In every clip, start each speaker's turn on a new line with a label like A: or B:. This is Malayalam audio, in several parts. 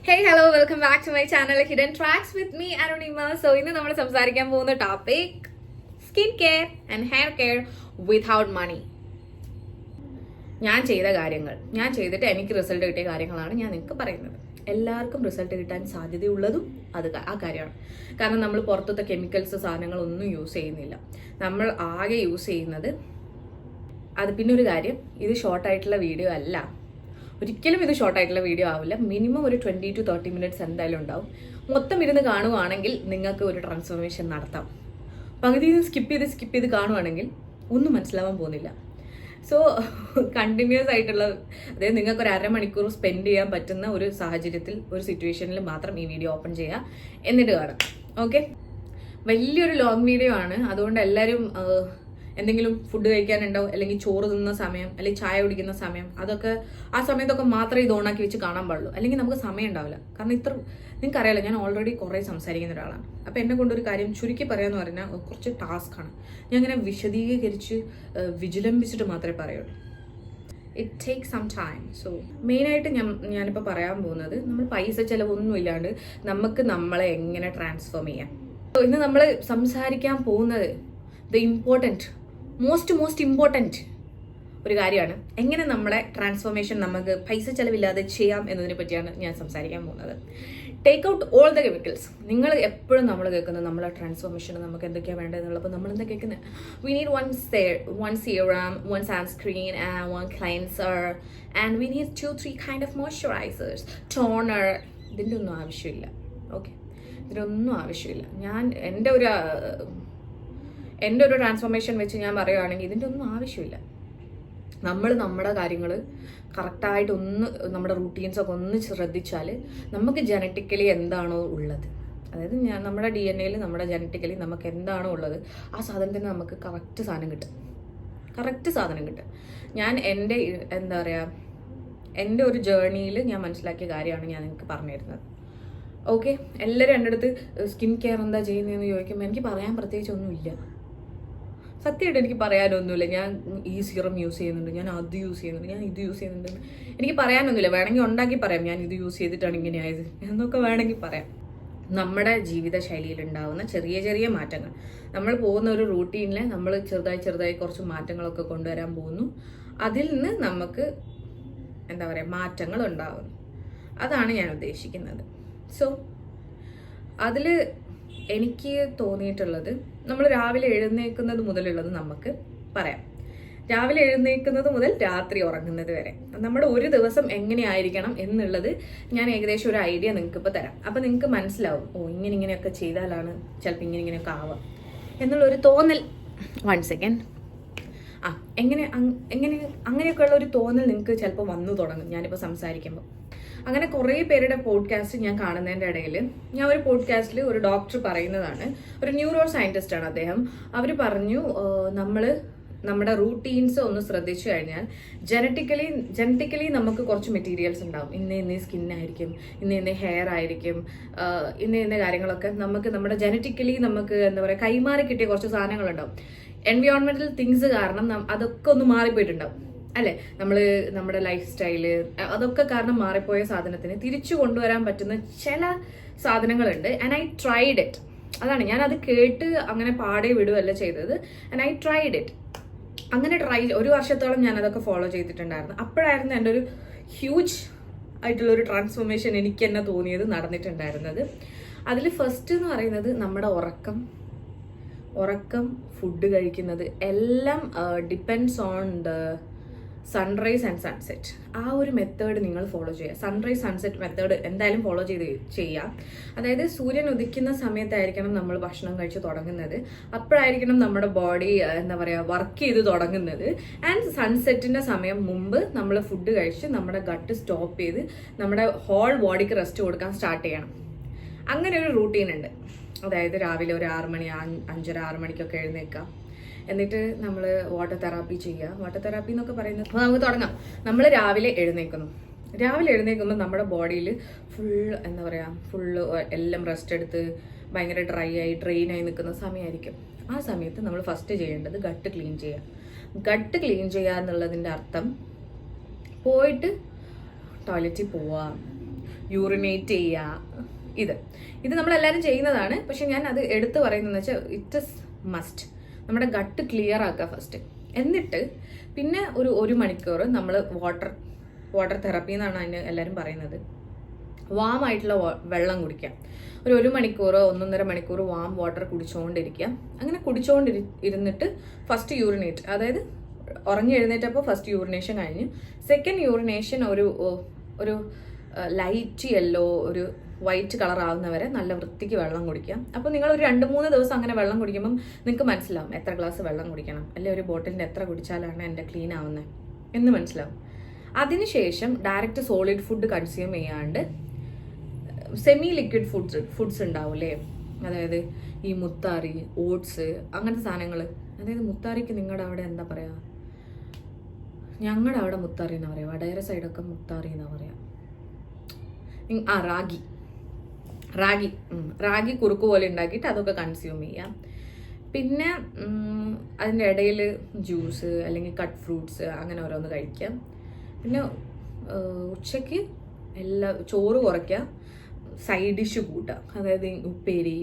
A: Hey, hello, welcome back to my channel Hidden Tracks with me, Arunima. So, ഇന്ന് നമ്മൾ സംസാരിക്കാൻ പോകുന്ന topic skin care and hair care without money. ഞാൻ ചെയ്തിട്ട് എനിക്ക് റിസൾട്ട് കിട്ടിയ കാര്യങ്ങളാണ് ഞാൻ നിങ്ങൾക്ക് പറയുന്നത്. എല്ലാവർക്കും റിസൾട്ട് കിട്ടാൻ സാധ്യതയുള്ളതും ആ കാര്യമാണ്. കാരണം നമ്മൾ പുറത്തത്തെ കെമിക്കൽസ് സാധനങ്ങളൊന്നും യൂസ് ചെയ്യുന്നില്ല. നമ്മൾ ആകെ യൂസ് ചെയ്യുന്നത് പിന്നെ ഒരു കാര്യം, ഇത് ഷോർട്ടായിട്ടുള്ള വീഡിയോ അല്ല. ഒരിക്കലും ഇത് ഷോർട്ടായിട്ടുള്ള വീഡിയോ ആവില്ല. മിനിമം ഒരു 20 to 30 മിനിറ്റ്സ് എന്തായാലും ഉണ്ടാവും. മൊത്തം ഇരുന്ന് കാണുവാണെങ്കിൽ നിങ്ങൾക്ക് ഒരു ട്രാൻസ്ഫോർമേഷൻ നടത്താം. പകുതിയിൽ സ്കിപ്പ് ചെയ്ത് കാണുവാണെങ്കിൽ ഒന്നും മനസ്സിലാവാൻ പോകുന്നില്ല. സോ കണ്ടിന്യൂസ് ആയിട്ടുള്ള, അതായത് നിങ്ങൾക്ക് ഒരു അരമണിക്കൂർ സ്പെൻഡ് ചെയ്യാൻ പറ്റുന്ന ഒരു സാഹചര്യത്തിൽ, ഒരു സിറ്റുവേഷനിൽ മാത്രം ഈ വീഡിയോ ഓപ്പൺ ചെയ്യുക, എന്നിട്ട് കാണാം. ഓക്കെ, വലിയൊരു ലോങ് വീഡിയോ ആണ്. അതുകൊണ്ട് എല്ലാവരും എന്തെങ്കിലും ഫുഡ് കഴിക്കാനുണ്ടാവും, അല്ലെങ്കിൽ ചോറ് തിന്നുന്ന സമയം, അല്ലെങ്കിൽ ചായ കുടിക്കുന്ന സമയം, ആ സമയത്തൊക്കെ മാത്രമേ ഇത് ഓണാക്കി വെച്ച് കാണാൻ പാടുള്ളൂ. അല്ലെങ്കിൽ നമുക്ക് സമയം ഉണ്ടാവില്ല. കാരണം നിങ്ങൾക്ക് അറിയാലോ, ഞാൻ ഓൾറെഡി കുറേ സംസാരിക്കുന്ന ഒരാളാണ്. അപ്പോൾ എന്നെ കൊണ്ടൊരു കാര്യം ചുരുക്കി പറയാന്ന് പറഞ്ഞാൽ കുറച്ച് ടാസ്ക്കാണ്. ഞാൻ ഇങ്ങനെ വിശദീകരിച്ച് വിജിലംബിച്ചിട്ട് മാത്രമേ പറയുള്ളൂ. It take some time. So മെയിനായിട്ട് ഞാനിപ്പോൾ പറയാൻ പോകുന്നത്, നമ്മൾ പൈസ ചിലവൊന്നും ഇല്ലാണ്ട് നമുക്ക് നമ്മളെ എങ്ങനെ ട്രാൻസ്ഫോം ചെയ്യാം. ഇന്ന് നമ്മൾ സംസാരിക്കാൻ പോകുന്നത് മോസ്റ്റ് ഇമ്പോർട്ടൻറ്റ് ഒരു കാര്യമാണ്. എങ്ങനെ നമ്മുടെ ട്രാൻസ്ഫോർമേഷൻ നമുക്ക് പൈസ ചിലവില്ലാതെ ചെയ്യാം എന്നതിനെ പറ്റിയാണ് ഞാൻ സംസാരിക്കാൻ പോകുന്നത്. Take out all the chemicals. നിങ്ങൾ എപ്പോഴും നമ്മൾ കേൾക്കുന്നത് നമ്മളെ ട്രാൻസ്ഫോർമേഷൻ നമുക്ക് എന്തൊക്കെയാണ് വേണ്ടതെന്നുള്ളപ്പോൾ നമ്മൾ എന്താ കേൾക്കുന്നത്? We need one serum, one sunscreen and one cleanser and we need 2-3 kind of moisturizers, toner. ഇതിൻ്റെ ഒന്നും ആവശ്യമില്ല. ഓക്കെ, ഇതിനൊന്നും ആവശ്യമില്ല. ഞാൻ എൻ്റെ ഒരു ട്രാൻസ്ഫോർമേഷൻ വെച്ച് ഞാൻ പറയുകയാണെങ്കിൽ ഇതിൻ്റെ ഒന്നും ആവശ്യമില്ല. നമ്മൾ നമ്മുടെ കാര്യങ്ങൾ കറക്റ്റായിട്ട് നമ്മുടെ റൂട്ടീൻസൊക്കെ ഒന്ന് ശ്രദ്ധിച്ചാൽ നമുക്ക് ജനറ്റിക്കലി എന്താണോ ഉള്ളത്, അതായത് നമ്മുടെ DNA നമ്മുടെ ജനറ്റിക്കലി നമുക്ക് എന്താണോ ഉള്ളത്, ആ സാധനത്തിന് നമുക്ക് കറക്റ്റ് സാധനം കിട്ടും. ഞാൻ എൻ്റെ ഒരു ജേർണിയിൽ ഞാൻ മനസ്സിലാക്കിയ കാര്യമാണ് ഞാൻ നിങ്ങൾക്ക് പറഞ്ഞു തരുന്നത്. ഓക്കെ, എല്ലാവരും എൻ്റെ അടുത്ത് സ്കിൻ കെയർ എന്താ ചെയ്യുന്നതെന്ന് ചോദിക്കുമ്പോൾ എനിക്ക് പറയാൻ പ്രത്യേകിച്ചൊന്നുമില്ല. സത്യമായിട്ട് എനിക്ക് പറയാനൊന്നുമില്ല. ഞാൻ ഈ സീറം യൂസ് ചെയ്യുന്നുണ്ട്, ഞാൻ അത് യൂസ് ചെയ്യുന്നുണ്ട്, ഞാൻ ഇത് യൂസ് ചെയ്യുന്നുണ്ട്, എനിക്ക് പറയാനൊന്നുമില്ല. വേണമെങ്കിൽ ഉണ്ടാക്കി പറയാം, ഞാൻ ഇത് യൂസ് ചെയ്തിട്ടാണ് ഇങ്ങനെ ആയത് എന്നൊക്കെ വേണമെങ്കിൽ പറയാം. നമ്മുടെ ജീവിതശൈലിയിൽ ഉണ്ടാകുന്ന ചെറിയ മാറ്റങ്ങൾ, നമ്മൾ പോകുന്ന ഒരു റൂട്ടീനിൽ നമ്മൾ ചെറുതായി കുറച്ച് മാറ്റങ്ങളൊക്കെ കൊണ്ടുവരാൻ പോകുന്നു. അതിൽ നിന്ന് നമുക്ക് മാറ്റങ്ങൾ ഉണ്ടാകുന്നു. അതാണ് ഞാൻ ഉദ്ദേശിക്കുന്നത്. സോ അതിൽ എനിക്ക് തോന്നിയിട്ടുള്ളത്, നമ്മൾ രാവിലെ എഴുന്നേൽക്കുന്നത് മുതലുള്ളത് നമുക്ക് പറയാം. രാവിലെ എഴുന്നേൽക്കുന്നത് മുതൽ രാത്രി ഉറങ്ങുന്നത് വരെ നമ്മുടെ ഒരു ദിവസം എങ്ങനെയായിരിക്കണം എന്നുള്ളത് ഞാൻ ഏകദേശം ഒരു ഐഡിയ നിങ്ങൾക്ക് ഇപ്പോൾ തരാം. അപ്പം നിങ്ങൾക്ക് മനസ്സിലാവും, ഇങ്ങനെയൊക്കെ ചെയ്താലാണ് ചിലപ്പോൾ ഇങ്ങനെയൊക്കെ ആവാം എന്നുള്ളൊരു തോന്നൽ. 1 second. അങ്ങനെയൊക്കെയുള്ള ഒരു തോന്നൽ നിങ്ങൾക്ക് ചിലപ്പോൾ വന്നു തുടങ്ങും ഞാനിപ്പോൾ സംസാരിക്കുമ്പോൾ. അങ്ങനെ കുറേ പേരുടെ പോഡ്കാസ്റ്റ് ഞാൻ കാണുന്നതിൻ്റെ ഇടയിൽ ഞാൻ ഒരു പോഡ്കാസ്റ്റിൽ ഒരു ഡോക്ടർ പറയുന്നതാണ്, ഒരു ന്യൂറോ സയൻറ്റിസ്റ്റ് ആണ് അദ്ദേഹം. അവർ പറഞ്ഞു, നമ്മുടെ റൂട്ടീൻസ് ഒന്ന് ശ്രദ്ധിച്ചു കഴിഞ്ഞാൽ ജനറ്റിക്കലി നമുക്ക് കുറച്ച് മെറ്റീരിയൽസ് ഉണ്ടാവും. ഇന്ന സ്കിന്നായിരിക്കും, ഇന്ന ഹെയർ ആയിരിക്കും, ഇന്ന കാര്യങ്ങളൊക്കെ നമുക്ക് നമ്മുടെ ജനറ്റിക്കലി നമുക്ക് കൈമാറി കിട്ടിയ കുറച്ച് സാധനങ്ങളുണ്ടാവും. എൻവയോൺമെന്റൽ തിങ്സ് കാരണം അതൊക്കെ ഒന്ന് മാറിപ്പോയിട്ടുണ്ടാവും അല്ലേ? നമ്മുടെ ലൈഫ് സ്റ്റൈല് അതൊക്കെ കാരണം മാറിപ്പോയ സാധനത്തിന് തിരിച്ചു കൊണ്ടുവരാൻ പറ്റുന്ന ചില സാധനങ്ങളുണ്ട്. And I tried it. അതാണ്, ഞാൻ അത് കേട്ട് അങ്ങനെ പാടെ വിടുകയല്ല ചെയ്തത്. And I tried it. അങ്ങനെ ഒരു വർഷത്തോളം ഞാൻ അതൊക്കെ ഫോളോ ചെയ്തിട്ടുണ്ടായിരുന്നു. അപ്പോഴായിരുന്നു എൻ്റെ ഒരു ഹ്യൂജ് ആയിട്ടുള്ളൊരു ട്രാൻസ്ഫോർമേഷൻ എനിക്ക് തന്നെ തോന്നിയത് നടന്നിട്ടുണ്ടായിരുന്നത്. അതിൽ ഫസ്റ്റ് എന്ന് പറയുന്നത് നമ്മുടെ ഉറക്കം, ഫുഡ് കഴിക്കുന്നത് എല്ലാം depends on the sunrise and sunset. ആ ഒരു മെത്തേഡ് നിങ്ങൾ ഫോളോ ചെയ്യുക. സൺറൈസ് സൺസെറ്റ് മെത്തേഡ് എന്തായാലും ഫോളോ ചെയ്യുക. അതായത് സൂര്യൻ ഉദിക്കുന്ന സമയത്തായിരിക്കണം നമ്മൾ ഭക്ഷണം കഴിച്ച് തുടങ്ങുന്നത്. അപ്പോഴായിരിക്കണം നമ്മുടെ ബോഡി വർക്ക് ചെയ്ത് തുടങ്ങുന്നത്. ആൻഡ് സൺസെറ്റിന്റെ സമയം മുമ്പ് നമ്മൾ ഫുഡ് കഴിച്ച് നമ്മുടെ ഗട്ട് സ്റ്റോപ്പ് ചെയ്ത് നമ്മുടെ ഹോൾ ബോഡിക്ക് റെസ്റ്റ് കൊടുക്കാൻ സ്റ്റാർട്ട് ചെയ്യണം. അങ്ങനെ ഒരു റൂട്ടീൻ ഉണ്ട്. അതായത് രാവിലെ ഒരു 6 മണി, 5:30-6 മണിക്കൊക്കെ എഴുന്നേൽക്കാം. എന്നിട്ട് നമ്മൾ വാട്ടർ തെറാപ്പി ചെയ്യുക. വാട്ടർ തെറാപ്പി എന്നൊക്കെ പറയുന്നത്, അപ്പോൾ നമുക്ക് തുടങ്ങാം. നമ്മൾ രാവിലെ എഴുന്നേൽക്കുമ്പോൾ നമ്മുടെ ബോഡിയിൽ ഫുള്ള് എല്ലാം റെസ്റ്റ് എടുത്ത് ഭയങ്കര ഡ്രെയിൻ ആയി നിൽക്കുന്ന സമയമായിരിക്കും. ആ സമയത്ത് നമ്മൾ ഫസ്റ്റ് ചെയ്യേണ്ടത് ഗട്ട് ക്ലീൻ ചെയ്യുക എന്നുള്ളതിൻ്റെ അർത്ഥം പോയിട്ട് ടോയ്ലറ്റിൽ പോവുക, യൂറിനേറ്റ് ചെയ്യുക. ഇത് നമ്മളെല്ലാവരും ചെയ്യുന്നതാണ്. പക്ഷെ ഞാൻ അത് എടുത്തു പറയുന്നതെന്ന് വെച്ചാൽ ഇറ്റ് ഇസ് മസ്റ്റ്. നമ്മുടെ ഗട്ട് ക്ലിയർ ആക്കുക ഫസ്റ്റ്. എന്നിട്ട് പിന്നെ ഒരു മണിക്കൂർ നമ്മൾ വാട്ടർ തെറപ്പി എന്നാണ് അതിന് എല്ലാവരും പറയുന്നത്. വാം ആയിട്ടുള്ള വെള്ളം കുടിക്കാം. ഒരു മണിക്കൂറോ 1.5 മണിക്കൂർ വാം വാട്ടർ കുടിച്ചുകൊണ്ടിരിക്കാം. അങ്ങനെ ഇരുന്നിട്ട് ഫസ്റ്റ് യൂറിനേറ്റ്, അതായത് ഉറങ്ങി എഴുന്നേറ്റപ്പോൾ ഫസ്റ്റ് യൂറിനേഷൻ കഴിഞ്ഞ് സെക്കൻഡ് യൂറിനേഷൻ ഒരു ലൈറ്റ് യെല്ലോ ഒരു വൈറ്റ് കളർ ആവുന്നവരെ നല്ല വൃത്തിക്ക് വെള്ളം കുടിക്കാം. അപ്പോൾ നിങ്ങൾ ഒരു 2-3 ദിവസം അങ്ങനെ വെള്ളം കുടിക്കുമ്പം നിങ്ങൾക്ക് മനസ്സിലാവും എത്ര ഗ്ലാസ് വെള്ളം കുടിക്കണം, അല്ലെ ഒരു ബോട്ടിലിൻ്റെ എത്ര കുടിച്ചാലാണ് എൻ്റെ ക്ലീൻ ആവുന്നത് എന്ന് മനസ്സിലാവും. അതിനുശേഷം ഡയറക്റ്റ് സോളിഡ് ഫുഡ് കൺസ്യൂം ചെയ്യാണ്ട് സെമി ലിക്വിഡ് ഫുഡ്സ് ഉണ്ടാവില്ലേ, അതായത് ഈ മുത്താറി, ഓട്സ്, അങ്ങനത്തെ സാധനങ്ങൾ. അതായത് മുത്താറിക്ക് നിങ്ങളുടെ അവിടെ എന്താ പറയുക? ഞങ്ങളുടെ അവിടെ മുത്താറി എന്നാ പറയുക, വടകര സൈഡൊക്കെ മുത്താറി എന്നാ പറയുക. റാഗി കുറുക്ക് പോലെ ഉണ്ടാക്കിയിട്ട് അതൊക്കെ കൺസ്യൂം ചെയ്യാം. പിന്നെ അതിൻ്റെ ഇടയിൽ ജ്യൂസ് അല്ലെങ്കിൽ കട്ട് ഫ്രൂട്ട്സ് അങ്ങനെ ഓരോന്ന് കഴിക്കാം. പിന്നെ ഉച്ചയ്ക്ക് ചോറ് കുറയ്ക്കുക, സൈഡ് ഡിഷ് കൂട്ടുക. അതായത് ഉപ്പേരി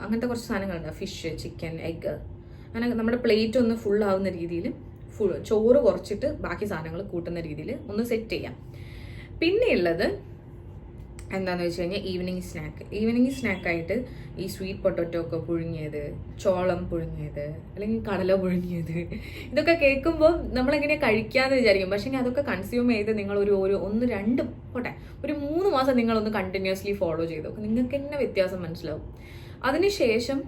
A: അങ്ങനത്തെ കുറച്ച് സാധനങ്ങളുണ്ട്, ഫിഷ്, ചിക്കൻ, എഗ്ഗ്, അങ്ങനെ നമ്മുടെ പ്ലേറ്റ് ഒന്ന് ഫുൾ ആവുന്ന രീതിയിൽ ചോറ് കുറച്ചിട്ട് ബാക്കി സാധനങ്ങൾ കൂട്ടുന്ന രീതിയിൽ ഒന്ന് സെറ്റ് ചെയ്യാം. പിന്നെയുള്ളത് എന്താണെന്ന് വെച്ച് കഴിഞ്ഞാൽ ഈവനിങ് സ്നാക്കായിട്ട് ഈ സ്വീറ്റ് പൊട്ടറ്റോ ഒക്കെ പുഴുങ്ങിയത്, ചോളം പുഴുങ്ങിയത്, അല്ലെങ്കിൽ കടല പുഴുങ്ങിയത്, ഇതൊക്കെ കേൾക്കുമ്പോൾ നമ്മളെങ്ങനെയാണ് കഴിക്കാമെന്ന് വിചാരിക്കും. പക്ഷേ അതൊക്കെ കൺസ്യൂം ചെയ്ത് നിങ്ങൾ ഒരു 3 മാസം നിങ്ങളൊന്ന് കണ്ടിന്യൂസ്ലി ഫോളോ ചെയ്ത് നോക്കും. നിങ്ങൾക്ക് തന്നെ വ്യത്യാസം മനസ്സിലാവും. അതിനുശേഷം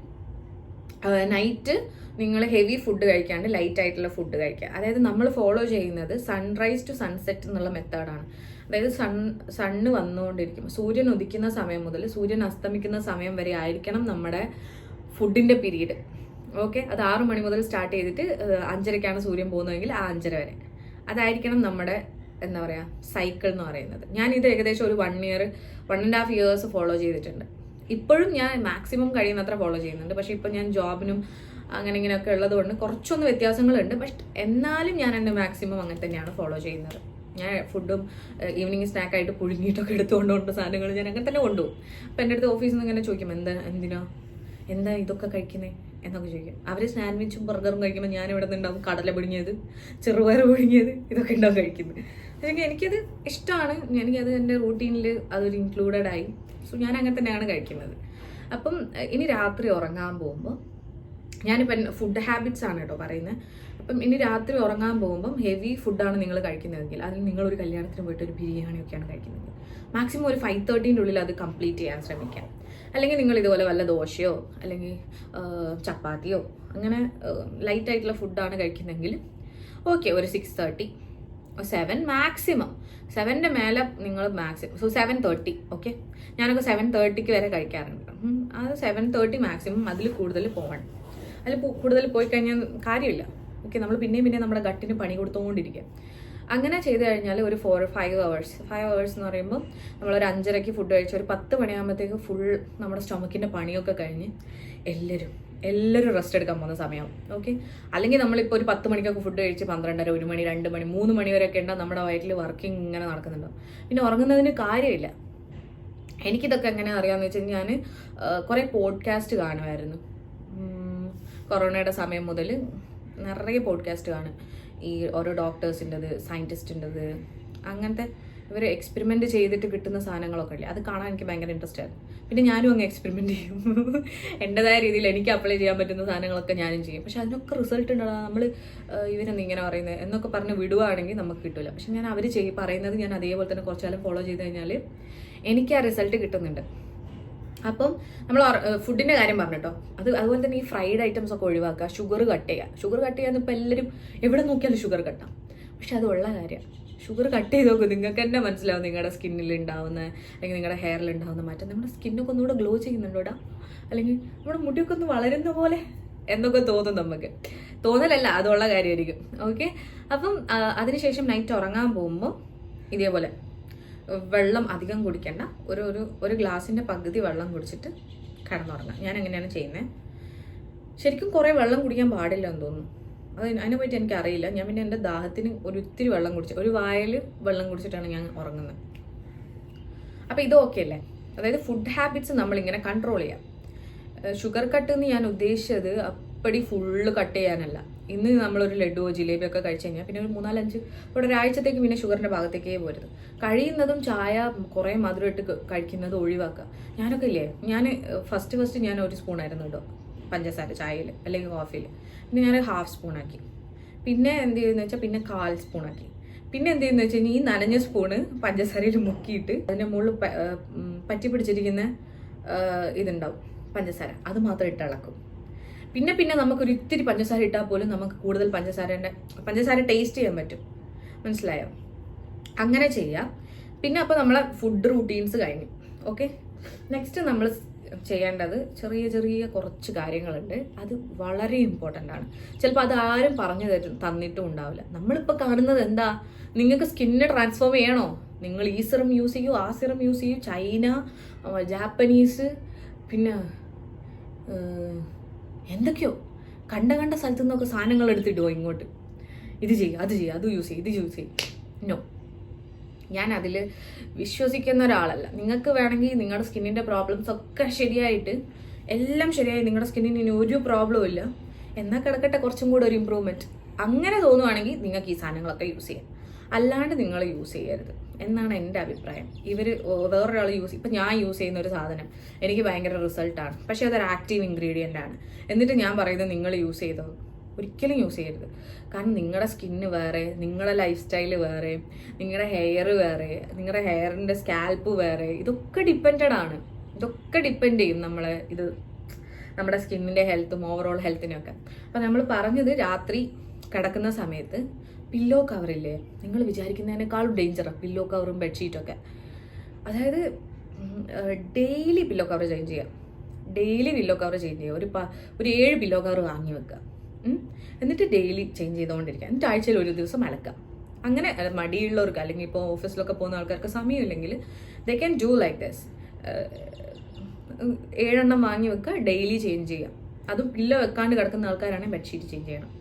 A: നൈറ്റ് നിങ്ങൾ ഹെവി ഫുഡ് കഴിക്കാണ്ട് ലൈറ്റ് ആയിട്ടുള്ള ഫുഡ് കഴിക്കുക. അതായത് നമ്മൾ ഫോളോ ചെയ്യുന്നത് സൺറൈസ് ടു സൺസെറ്റ് എന്നുള്ള മെത്തേഡാണ്. അതായത് സണ്ണ് വന്നുകൊണ്ടിരിക്കും, സൂര്യൻ ഉദിക്കുന്ന സമയം മുതൽ സൂര്യൻ അസ്തമിക്കുന്ന സമയം വരെ ആയിരിക്കണം നമ്മുടെ ഫുഡിൻ്റെ പീരീഡ്. ഓക്കെ, അത് 6 മണി മുതൽ സ്റ്റാർട്ട് ചെയ്തിട്ട് 5:30ക്കാണ് സൂര്യൻ പോകുന്നതെങ്കിൽ ആ 5:30 വരെ അതായിരിക്കണം നമ്മുടെ എന്താ പറയുക സൈക്കിൾ എന്ന് പറയുന്നത്. ഞാനിത് ഏകദേശം ഒരു 1.5 years ഫോളോ ചെയ്തിട്ടുണ്ട്. ഇപ്പോഴും ഞാൻ മാക്സിമം കഴിയുന്നത്ര ഫോളോ ചെയ്യുന്നുണ്ട്. പക്ഷേ ഇപ്പം ഞാൻ ജോബിനും അങ്ങനെ ഇങ്ങനെയൊക്കെ ഉള്ളതുകൊണ്ട് കുറച്ചൊന്ന് വ്യത്യാസങ്ങളുണ്ട്. പക്ഷെ എന്നാലും ഞാൻ എൻ്റെ മാക്സിമം അങ്ങനെ തന്നെയാണ് ഫോളോ ചെയ്യുന്നത്. ഞാൻ ഫുഡും ഈവനിങ് സ്നാക്കായിട്ട് പുഴുങ്ങിയിട്ടൊക്കെ എടുത്തുകൊണ്ടുകൊണ്ട് സാധനങ്ങൾ ഞാൻ അങ്ങനെ തന്നെ കൊണ്ടുപോകും. അപ്പം എൻ്റെ അടുത്ത് ഓഫീസിൽ നിന്ന് ഇങ്ങനെ ചോദിക്കും, എന്താ ഇതൊക്കെ കഴിക്കുന്നത് എന്നൊക്കെ ചോദിക്കും. അവർ സാൻഡ്വിച്ചും ബർഗറും കഴിക്കുമ്പോൾ ഞാൻ ഇവിടെ നിന്നുണ്ടാവും കടല പുഴുങ്ങിയത്, ചെറുപയർ പുഴുങ്ങിയത്, ഇതൊക്കെ ഉണ്ടാവും കഴിക്കുന്നത്. അല്ലെങ്കിൽ എനിക്കത് ഇഷ്ടമാണ്, എനിക്കത് എൻ്റെ റൂട്ടീനിൽ അതൊരു ഇൻക്ലൂഡഡ് ആയി. സോ ഞാൻ അങ്ങനെ തന്നെയാണ് കഴിക്കുന്നത്. അപ്പം ഇനി രാത്രി ഉറങ്ങാൻ പോകുമ്പോൾ ഞാനിപ്പം ഫുഡ് ഹാബിറ്റ്സ് ആണ് കേട്ടോ പറയുന്നത്. അപ്പം ഇനി രാത്രി ഉറങ്ങാൻ പോകുമ്പം ഹെവി ഫുഡാണ് നിങ്ങൾ കഴിക്കുന്നതെങ്കിൽ, അതിൽ നിങ്ങളൊരു കല്യാണത്തിന് പോയിട്ട് ഒരു ബിരിയാണിയൊക്കെയാണ് കഴിക്കുന്നത്, മാക്സിമം ഒരു 5:30 ഉള്ളിൽ അത് കംപ്ലീറ്റ് ചെയ്യാൻ ശ്രമിക്കാം. അല്ലെങ്കിൽ നിങ്ങൾ ഇതുപോലെ വല്ല ദോശയോ അല്ലെങ്കിൽ ചപ്പാത്തിയോ അങ്ങനെ ലൈറ്റ് ആയിട്ടുള്ള ഫുഡാണ് കഴിക്കുന്നതെങ്കിൽ ഓക്കെ, ഒരു 6:30, 7 മാക്സിമം 7ന്റെ മേലെ നിങ്ങൾ മാക്സിമം. സോ 7:30 ഓക്കെ, ഞാനൊക്കെ 7:30 വരെ കഴിക്കാറുണ്ട്. അത് 7:30 മാക്സിമം. അതിൽ കൂടുതൽ പോകണം. അതിൽ കൂടുതൽ പോയി കഴിഞ്ഞാൽ കാര്യമില്ല. ഓക്കെ, നമ്മൾ പിന്നെയും നമ്മുടെ ഗട്ടിന് പണി കൊടുത്തുകൊണ്ടിരിക്കുക. അങ്ങനെ ചെയ്ത് കഴിഞ്ഞാൽ ഒരു 5 hours എന്ന് പറയുമ്പോൾ നമ്മളൊരു 5:30 ഫുഡ് കഴിച്ച് ഒരു 10 മണിയാകുമ്പോഴത്തേക്ക് ഫുൾ നമ്മുടെ സ്റ്റൊമക്കിൻ്റെ പണിയൊക്കെ കഴിഞ്ഞ് എല്ലാവരും റെസ്റ്റ് എടുക്കാൻ പോകുന്ന സമയമാവും. ഓക്കെ, അല്ലെങ്കിൽ നമ്മളിപ്പോൾ ഒരു 10 മണിക്കൊക്കെ ഫുഡ് കഴിച്ച് 12:30, 1 മണി, 2 മണി, 3 മണി വരെയൊക്കെ ഉണ്ടാവും നമ്മുടെ വയറ്റിൽ വർക്കിംഗ് ഇങ്ങനെ നടക്കുന്നുണ്ടാവും. പിന്നെ ഉറങ്ങുന്നതിന് കാര്യമില്ല. എനിക്കിതൊക്കെ എങ്ങനെ അറിയാമെന്ന് വെച്ചാൽ ഞാൻ കുറേ പോഡ്കാസ്റ്റ് കാണുമായിരുന്നു. കൊറോണയുടെ സമയം മുതൽ നിറയെ പോഡ്കാസ്റ്റ് കാണും. ഈ ഓരോ ഡോക്ടേഴ്സിൻ്റെത്, സയൻറ്റിസ്റ്റിൻ്റെത്, അങ്ങനത്തെ ഇവർ എക്സ്പെരിമെൻ്റ് ചെയ്തിട്ട് കിട്ടുന്ന സാധനങ്ങളൊക്കെ ഇല്ലേ, അത് കാണാൻ എനിക്ക് ഭയങ്കര ഇൻട്രസ്റ്റ് ആയിരുന്നു. പിന്നെ ഞാനും അങ്ങ് എക്സ്പെരിമെൻ്റ് ചെയ്യും. എൻ്റെതായ രീതിയിൽ എനിക്ക് അപ്ലൈ ചെയ്യാൻ പറ്റുന്ന സാധനങ്ങളൊക്കെ ഞാനും ചെയ്യും. പക്ഷെ അതിനൊക്കെ റിസൾട്ട് ഉണ്ടാകുക നമ്മൾ ഇവരെന്ത് ഇങ്ങനെ പറയുന്നത് എന്നൊക്കെ പറഞ്ഞ് വിടുവാണെങ്കിൽ നമുക്ക് കിട്ടില്ല. പക്ഷെ ഞാൻ അവർ പറയുന്നത് ഞാൻ അതേപോലെ തന്നെ കുറച്ച് കാലം ഫോളോ ചെയ്ത് കഴിഞ്ഞാൽ എനിക്ക് ആ റിസൾട്ട് കിട്ടുന്നുണ്ട്. അപ്പം നമ്മൾ ഫുഡിൻ്റെ കാര്യം പറഞ്ഞിട്ടോ, അതുപോലെ തന്നെ ഈ ഫ്രൈഡ് ഐറ്റംസ് ഒക്കെ ഒഴിവാക്കുക, ഷുഗർ കട്ട് ചെയ്യാന്ന് ഇപ്പോൾ എല്ലാവരും എവിടെ നോക്കിയാലും ഷുഗർ കട്ടാം. പക്ഷെ അത് ഉള്ള കാര്യമാണ്. ഷുഗർ കട്ട് ചെയ്ത് നോക്കും, നിങ്ങൾക്ക് തന്നെ മനസ്സിലാവും നിങ്ങളുടെ സ്കിന്നിൽ ഉണ്ടാവുന്ന അല്ലെങ്കിൽ നിങ്ങളുടെ ഹെയറിൽ ഉണ്ടാവുന്ന മാറ്റം. നമ്മുടെ സ്കിന്നൊക്കെ ഒന്നുകൂടെ ഗ്ലോ ചെയ്യുന്നുണ്ടോടാ, അല്ലെങ്കിൽ നമ്മുടെ മുടിയൊക്കെ ഒന്ന് വളരുന്ന പോലെ എന്നൊക്കെ തോന്നും. നമുക്ക് തോന്നലല്ല, അതുള്ള കാര്യമായിരിക്കും. ഓക്കെ, അപ്പം അതിനുശേഷം നൈറ്റ് ഉറങ്ങാൻ പോകുമ്പോൾ ഇതേപോലെ വെള്ളം അധികം കുടിക്കേണ്ട, ഒരു ഗ്ലാസിൻ്റെ പകുതി വെള്ളം കുടിച്ചിട്ട് കിടന്നുറങ്ങാം. ഞാൻ എങ്ങനെയാണ് ചെയ്യുന്നത്. ശരിക്കും കുറേ വെള്ളം കുടിക്കാൻ പാടില്ല എന്ന് തോന്നുന്നു. അതിനെപ്പറ്റി എനിക്കറിയില്ല. ഞാൻ പിന്നെ എൻ്റെ ദാഹത്തിന് ഒത്തിരി വെള്ളം കുടിച്ച് ഒരു വായിൽ വെള്ളം കുടിച്ചിട്ടാണ് ഞാൻ ഉറങ്ങുന്നത്. അപ്പോൾ ഇത് ഓക്കെ അല്ലേ? അതായത് ഫുഡ് ഹാബിറ്റ്സ് നമ്മളിങ്ങനെ കൺട്രോൾ ചെയ്യാം. ഷുഗർ കട്ട് എന്ന് ഞാൻ ഉദ്ദേശിച്ചത് അപ്പടി ഫുള്ള് കട്ട് ചെയ്യാനല്ല. ഇന്ന് നമ്മളൊരു ലഡുവോ ജിലേബിയൊക്കെ കഴിച്ചു കഴിഞ്ഞാൽ പിന്നെ ഒരു 3-4 ഇവിടെ ഒരാഴ്ചത്തേക്ക് പിന്നെ ഷുഗറിൻ്റെ ഭാഗത്തേക്കേ പോരുത്. കഴിയുന്നതും ചായ കുറേ മധുരം ഇട്ട് കഴിക്കുന്നത് ഒഴിവാക്കുക. ഞാനൊക്കെ ഇല്ലേ, ഞാൻ ഫസ്റ്റ് ഞാൻ 1 സ്പൂണായിരുന്നു കേട്ടോ പഞ്ചസാര ചായയിൽ അല്ലെങ്കിൽ കോഫിയിൽ. പിന്നെ ഞാൻ ½ സ്പൂണാക്കി. പിന്നെ എന്ത് ചെയ്യുമെന്ന് വെച്ചാൽ പിന്നെ 1/4 സ്പൂണാക്കി. പിന്നെ എന്ത് ചെയ്യുന്നത് വെച്ച് കഴിഞ്ഞാൽ ഈ നനഞ്ഞ സ്പൂണ് പഞ്ചസാരയിൽ മുക്കിയിട്ട് അതിൻ്റെ മുകളിൽ പറ്റി പിടിച്ചിരിക്കുന്ന ഇതുണ്ടാവും പഞ്ചസാര, അത് മാത്രം ഇട്ട് ഇളക്കും. പിന്നെ നമുക്കൊരു ഇത്തിരി പഞ്ചസാര ഇട്ടാൽ പോലും നമുക്ക് കൂടുതൽ പഞ്ചസാര ടേസ്റ്റ് ചെയ്യാൻ പറ്റും. മനസ്സിലായോ? അങ്ങനെ ചെയ്യാം. പിന്നെ അപ്പോൾ നമ്മളെ ഫുഡ് റൂട്ടീൻസ് കഴിഞ്ഞു. ഓക്കെ, നെക്സ്റ്റ് നമ്മൾ ചെയ്യേണ്ടത് ചെറിയ കുറച്ച് കാര്യങ്ങളുണ്ട്. അത് വളരെ ഇമ്പോർട്ടൻ്റ് ആണ്. ചിലപ്പോൾ അത് ആരും പറഞ്ഞു തന്നിട്ടും ഉണ്ടാവില്ല. നമ്മളിപ്പോൾ കാണുന്നത് എന്താ, നിങ്ങൾക്ക് സ്കിന്ന് ട്രാൻസ്ഫോം ചെയ്യണോ, നിങ്ങൾ ഈ സിറം യൂസ് ചെയ്യൂ, ആ സിറം യൂസ് ചെയ്യൂ, ചൈന, ജാപ്പനീസ്, പിന്നെ എന്തൊക്കെയോ കണ്ട സ്ഥലത്തു നിന്നൊക്കെ സാധനങ്ങൾ എടുത്തിടുമോ ഇങ്ങോട്ട്, ഇത് ചെയ്യുക, അത് ചെയ്യുക, അത് യൂസ് ചെയ്യും, ഇത് യൂസ് ചെയ്യും. നോ, ഞാൻ അതിൽ വിശ്വസിക്കുന്ന ഒരാളല്ല. നിങ്ങൾക്ക് വേണമെങ്കിൽ നിങ്ങളുടെ സ്കിന്നിൻ്റെ പ്രോബ്ലംസ് ഒക്കെ ശരിയായിട്ട് എല്ലാം ശരിയായി നിങ്ങളുടെ സ്കിന്നിന് ഇനി ഒരു പ്രോബ്ലവും ഇല്ല, എന്നാൽ കിടക്കട്ടെ കുറച്ചും കൂടെ ഒരു ഇമ്പ്രൂവ്മെൻറ്റ്, അങ്ങനെ തോന്നുവാണെങ്കിൽ നിങ്ങൾക്ക് ഈ സാധനങ്ങളൊക്കെ യൂസ് ചെയ്യാം. അല്ലാണ്ട് നിങ്ങൾ യൂസ് ചെയ്യരുത് എന്നാണ് എൻ്റെ അഭിപ്രായം. വേറൊരാൾ ഇപ്പം ഞാൻ യൂസ് ചെയ്യുന്ന ഒരു സാധനം എനിക്ക് ഭയങ്കര റിസൾട്ടാണ്, പക്ഷേ അതൊരു ആക്റ്റീവ് ഇൻഗ്രീഡിയൻ്റ് ആണ്. എന്നിട്ട് ഞാൻ പറയുന്നത് നിങ്ങൾ യൂസ് ചെയ്തോ, ഒരിക്കലും യൂസ് ചെയ്യരുത്. കാരണം നിങ്ങളുടെ സ്കിന്ന് വേറെ, നിങ്ങളുടെ ലൈഫ് സ്റ്റൈല് വേറെ, നിങ്ങളുടെ ഹെയർ വേറെ, നിങ്ങളുടെ ഹെയറിൻ്റെ സ്കാൽപ്പ് വേറെ, ഇതൊക്കെ ഡിപ്പെൻഡ് ആണ്. ഇതൊക്കെ ഡിപ്പെൻഡ് ചെയ്യും നമ്മുടെ സ്കിന്നിൻ്റെ ഹെൽത്തും ഓവറോൾ ഹെൽത്തിനൊക്കെ. അപ്പം നമ്മൾ പറഞ്ഞത് രാത്രി കിടക്കുന്ന സമയത്ത് പില്ലോ കവറില്ലേ, നിങ്ങൾ വിചാരിക്കുന്നതിനേക്കാളും ഡേഞ്ചറാണ് പില്ലോ കവറും ബെഡ്ഷീറ്റൊക്കെ. അതായത് ഡെയിലി പില്ലോ കവർ ചേഞ്ച് ചെയ്യാം. ഒരു 7 പില്ലോ കവർ വാങ്ങി വെക്കുക. എന്നിട്ട് ഡെയിലി ചേഞ്ച് ചെയ്തുകൊണ്ടിരിക്കുക. എന്നിട്ട് ആഴ്ചയിൽ ഒരു ദിവസം അലക്കാം. അങ്ങനെ മടിയുള്ളവർക്ക് അല്ലെങ്കിൽ ഇപ്പോൾ ഓഫീസിലൊക്കെ പോകുന്ന ആൾക്കാർക്ക് സമയമില്ലെങ്കിൽ they can do like this. 7 എണ്ണം വാങ്ങി വെക്കുക, ഡെയിലി ചേഞ്ച് ചെയ്യാം. അതും പില്ലോ വെക്കാണ്ട് കിടക്കുന്ന ആൾക്കാരാണെങ്കിൽ ബെഡ്ഷീറ്റ് ചേഞ്ച് ചെയ്യണം.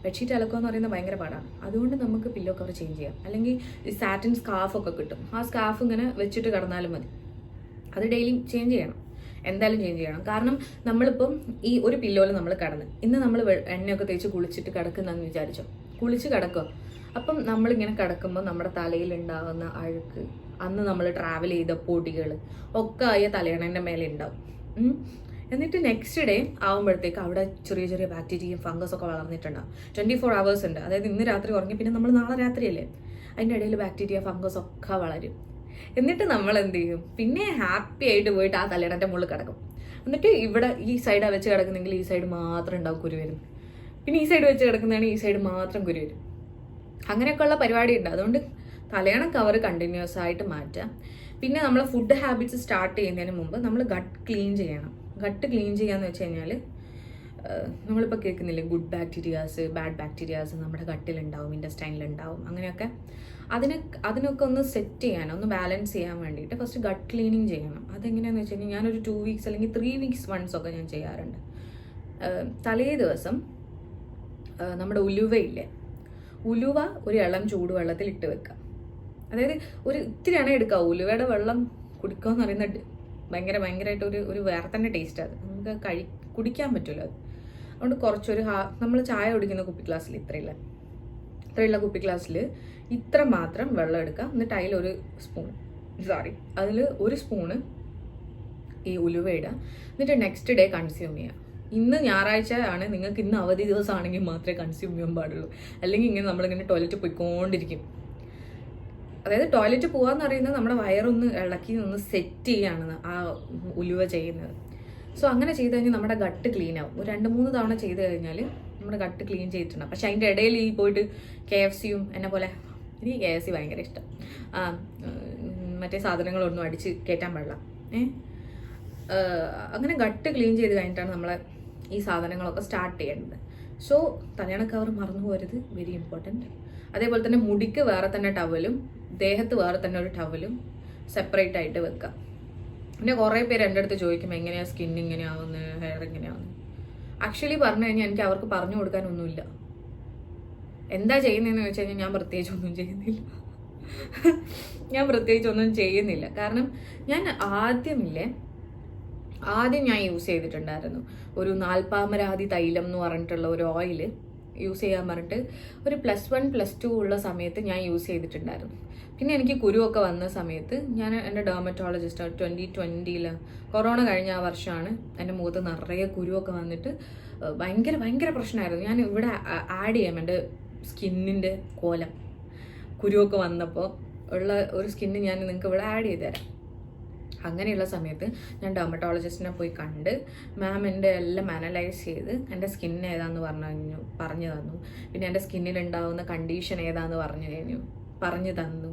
A: ബെഡ്ഷീറ്റ് അലക്കുക എന്ന് പറയുന്നത് ഭയങ്കര പാടാണ്. അതുകൊണ്ട് നമുക്ക് പില്ലോ കവർ ചേഞ്ച് ചെയ്യാം. അല്ലെങ്കിൽ ഈ സാറ്റിൻ സ്കാർഫൊക്കെ കിട്ടും, ആ സ്കാർഫ് ഇങ്ങനെ വെച്ചിട്ട് കിടന്നാലും മതി. അത് ഡെയിലി ചേഞ്ച് ചെയ്യണം, എന്തായാലും ചേഞ്ച് ചെയ്യണം. കാരണം നമ്മളിപ്പം ഈ ഒരു പില്ലോയിൽ നമ്മൾ കിടന്ന് ഇന്ന് നമ്മൾ എണ്ണയൊക്കെ തേച്ച് കുളിച്ചിട്ട് കിടക്കുന്നതെന്ന് വിചാരിച്ചോ, കുളിച്ച് കിടക്കുക. അപ്പം നമ്മളിങ്ങനെ കിടക്കുമ്പോൾ നമ്മുടെ തലയിൽ ഉണ്ടാകുന്ന അഴുക്ക്, അന്ന് നമ്മൾ ട്രാവൽ ചെയ്ത പൊടികൾ ഒക്കെ ആയ തലയണേൻ്റെ മേലെ ഉണ്ടാവും. എന്നിട്ട് നെക്സ്റ്റ് ഡേ ആകുമ്പോഴത്തേക്ക് അവിടെ ചെറിയ ബാക്ടീരിയയും ഫംഗസൊക്കെ വളർന്നിട്ടുണ്ടാവും. 24 hours ഉണ്ട്. അതായത് ഇന്ന് രാത്രി ഉറങ്ങി പിന്നെ നമ്മൾ നാളെ രാത്രിയല്ലേ, അതിൻ്റെ ഇടയിൽ ബാക്ടീരിയ ഫംഗസ് ഒക്കെ വളരും. എന്നിട്ട് നമ്മൾ എന്ത് ചെയ്യും, പിന്നെ ഹാപ്പി ആയിട്ട് പോയിട്ട് ആ തലയിടൻ്റെ മുകളിൽ കിടക്കും. എന്നിട്ട് ഇവിടെ ഈ സൈഡാണ് വെച്ച് കിടക്കുന്നെങ്കിൽ ഈ സൈഡ് മാത്രം ഉണ്ടാവും കുരു വരും. പിന്നെ ഈ സൈഡ് വെച്ച് കിടക്കുന്നതാണെങ്കിൽ ഈ സൈഡ് മാത്രം കുരു വരും. അങ്ങനെയൊക്കെയുള്ള പരിപാടി ഉണ്ട്. അതുകൊണ്ട് തലയണ കവർ കണ്ടിന്യൂസ് ആയിട്ട് മാറ്റാം. പിന്നെ നമ്മൾ ഫുഡ് ഹാബിറ്റ്സ് സ്റ്റാർട്ട് ചെയ്യുന്നതിന് മുമ്പ് നമ്മൾ ഗട്ട് ക്ലീൻ ചെയ്യണം. ഗട്ട് ക്ലീൻ ചെയ്യാന്ന് വെച്ച് കഴിഞ്ഞാൽ നമ്മളിപ്പോൾ കേൾക്കുന്നില്ലേ, ഗുഡ് ബാക്ടീരിയാസ് ബാഡ് ബാക്ടീരിയാസ് നമ്മുടെ ഗട്ടിലുണ്ടാവും, ഇൻറ്റസ്റ്റൈനിലുണ്ടാവും. അങ്ങനെയൊക്കെ അതിനൊക്കെ ഒന്ന് സെറ്റ് ചെയ്യാൻ, ഒന്ന് ബാലൻസ് ചെയ്യാൻ വേണ്ടിയിട്ട് ഫസ്റ്റ് ഗട്ട് ക്ലീനിങ് ചെയ്യണം. അതെങ്ങനെയാണെന്ന് വെച്ച് കഴിഞ്ഞാൽ ഞാനൊരു 2 weeks അല്ലെങ്കിൽ 3 weeks once ഒക്കെ ഞാൻ ചെയ്യാറുണ്ട്. തലേ ദിവസം നമ്മുടെ ഉലുവയില്ലേ, ഉലുവ ഒരു ഇളം ചൂടുവെള്ളത്തിൽ ഇട്ട് വെക്കുക. അതായത് ഒരു ഇത്തിരി എണ്ണ എടുക്കുക. ഉലുവയുടെ വെള്ളം കുടിക്കുക എന്ന് പറയുന്നത് ഭയങ്കരമായിട്ട് ഒരു വേറെ തന്നെ ടേസ്റ്റ്. അത് നമുക്ക് കുടിക്കാൻ പറ്റുമല്ലോ. അത് അതുകൊണ്ട് കുറച്ചൊരു നമ്മൾ ചായ കുടിക്കുന്ന കുപ്പി ഗ്ലാസ്സിൽ ഇത്രയുള്ള കുപ്പി ഗ്ലാസ്സിൽ ഇത്ര മാത്രം വെള്ളം എടുക്കുക. എന്നിട്ട് അതിൽ ഒരു സ്പൂണ് ഈ ഉലുവ ഇടുക. എന്നിട്ട് നെക്സ്റ്റ് ഡേ കൺസ്യൂം ചെയ്യുക. ഇന്ന് ഞായറാഴ്ച ആണ്, നിങ്ങൾക്ക് ഇന്ന് അവധി ദിവസമാണെങ്കിൽ മാത്രമേ കൺസ്യൂം ചെയ്യാൻ പാടുള്ളൂ. അല്ലെങ്കിൽ ഇങ്ങനെ നമ്മളിങ്ങനെ ടോയ്ലറ്റ് പോയിക്കൊണ്ടിരിക്കും. അതായത് ടോയ്ലറ്റ് പോകാന്ന് പറയുന്നത് നമ്മുടെ വയറൊന്ന് ഇളക്കി ഒന്ന് സെറ്റ് ചെയ്യാണ് ആ ഉലുവ ചെയ്യുന്നത്. സോ അങ്ങനെ ചെയ്ത് കഴിഞ്ഞാൽ നമ്മുടെ ഗട്ട് ക്ലീൻ ആവും. ഒരു 2-3 തവണ ചെയ്ത് കഴിഞ്ഞാൽ നമ്മുടെ ഗട്ട് ക്ലീൻ ചെയ്തിട്ടുണ്ടാവും. പക്ഷെ അതിൻ്റെ ഇടയിൽ ഈ പോയിട്ട് KFCയും എന്നെ പോലെ, എനിക്ക് KFC ഭയങ്കര ഇഷ്ടം, മറ്റേ സാധനങ്ങളൊന്നും അടിച്ച് കയറ്റാൻ പാടില്ല. അങ്ങനെ ഗട്ട് ക്ലീൻ ചെയ്ത് കഴിഞ്ഞിട്ടാണ് നമ്മൾ ഈ സാധനങ്ങളൊക്കെ സ്റ്റാർട്ട് ചെയ്യേണ്ടത്. സോ തലയണ കവർ മറന്നു പോരുത്, വെരി ഇമ്പോർട്ടൻറ്റ്. അതേപോലെ തന്നെ മുടിക്ക് വേറെ തന്നെ ടവലും ദേഹത്ത് വേറെ തന്നെ ഒരു ടവലും സെപ്പറേറ്റ് ആയിട്ട് വെക്കുക. പിന്നെ കുറേ പേര് എൻ്റെ അടുത്ത് ചോദിക്കും എങ്ങനെയാണ് സ്കിൻ ഇങ്ങനെയാവുന്നത്, ഹെയർ ഇങ്ങനെയാവുന്നത്. ആക്ച്വലി പറഞ്ഞു കഴിഞ്ഞാൽ എനിക്ക് അവർക്ക് പറഞ്ഞു കൊടുക്കാനൊന്നുമില്ല. എന്താ ചെയ്യുന്നതെന്ന് വെച്ച് കഴിഞ്ഞാൽ ഞാൻ പ്രത്യേകിച്ച് ഒന്നും ചെയ്യുന്നില്ല. ഞാൻ പ്രത്യേകിച്ചൊന്നും ചെയ്യുന്നില്ല. കാരണം ഞാൻ ആദ്യം ഞാൻ യൂസ് ചെയ്തിട്ടുണ്ടായിരുന്നു ഒരു നാൽപ്പാമരാതി തൈലം എന്ന് പറഞ്ഞിട്ടുള്ള ഒരു ഓയിൽ യൂസ് ചെയ്യാൻ പറഞ്ഞിട്ട് ഒരു +1 +2 ഉള്ള സമയത്ത് ഞാൻ യൂസ് ചെയ്തിട്ടുണ്ടായിരുന്നു. പിന്നെ എനിക്ക് കുരുവൊക്കെ വന്ന സമയത്ത് ഞാൻ എൻ്റെ ഡെർമറ്റോളജിസ്റ്റ് 2020 കൊറോണ കഴിഞ്ഞ ആ വർഷമാണ് എൻ്റെ മുഖത്ത് നിറയെ കുരുവൊക്കെ വന്നിട്ട് ഭയങ്കര പ്രശ്നമായിരുന്നു. ഞാൻ ഇവിടെ ആഡ് ചെയ്യാം എൻ്റെ സ്കിന്നിൻ്റെ കോലം. കുരുവൊക്കെ വന്നപ്പോൾ ഉള്ള ഒരു സ്കിന്ന് ഞാൻ നിങ്ങൾക്ക് ഇവിടെ ആഡ് ചെയ്ത് തരാം. അങ്ങനെയുള്ള സമയത്ത് ഞാൻ ഡെർമറ്റോളജിസ്റ്റിനെ പോയി കണ്ട് മാം എൻ്റെ എല്ലാം അനലൈസ് ചെയ്ത് എൻ്റെ സ്കിൻ ഏതാന്ന് പറഞ്ഞു തന്നു. പിന്നെ എൻ്റെ സ്കിന്നിലുണ്ടാവുന്ന കണ്ടീഷൻ ഏതാന്ന് പറഞ്ഞു തന്നു.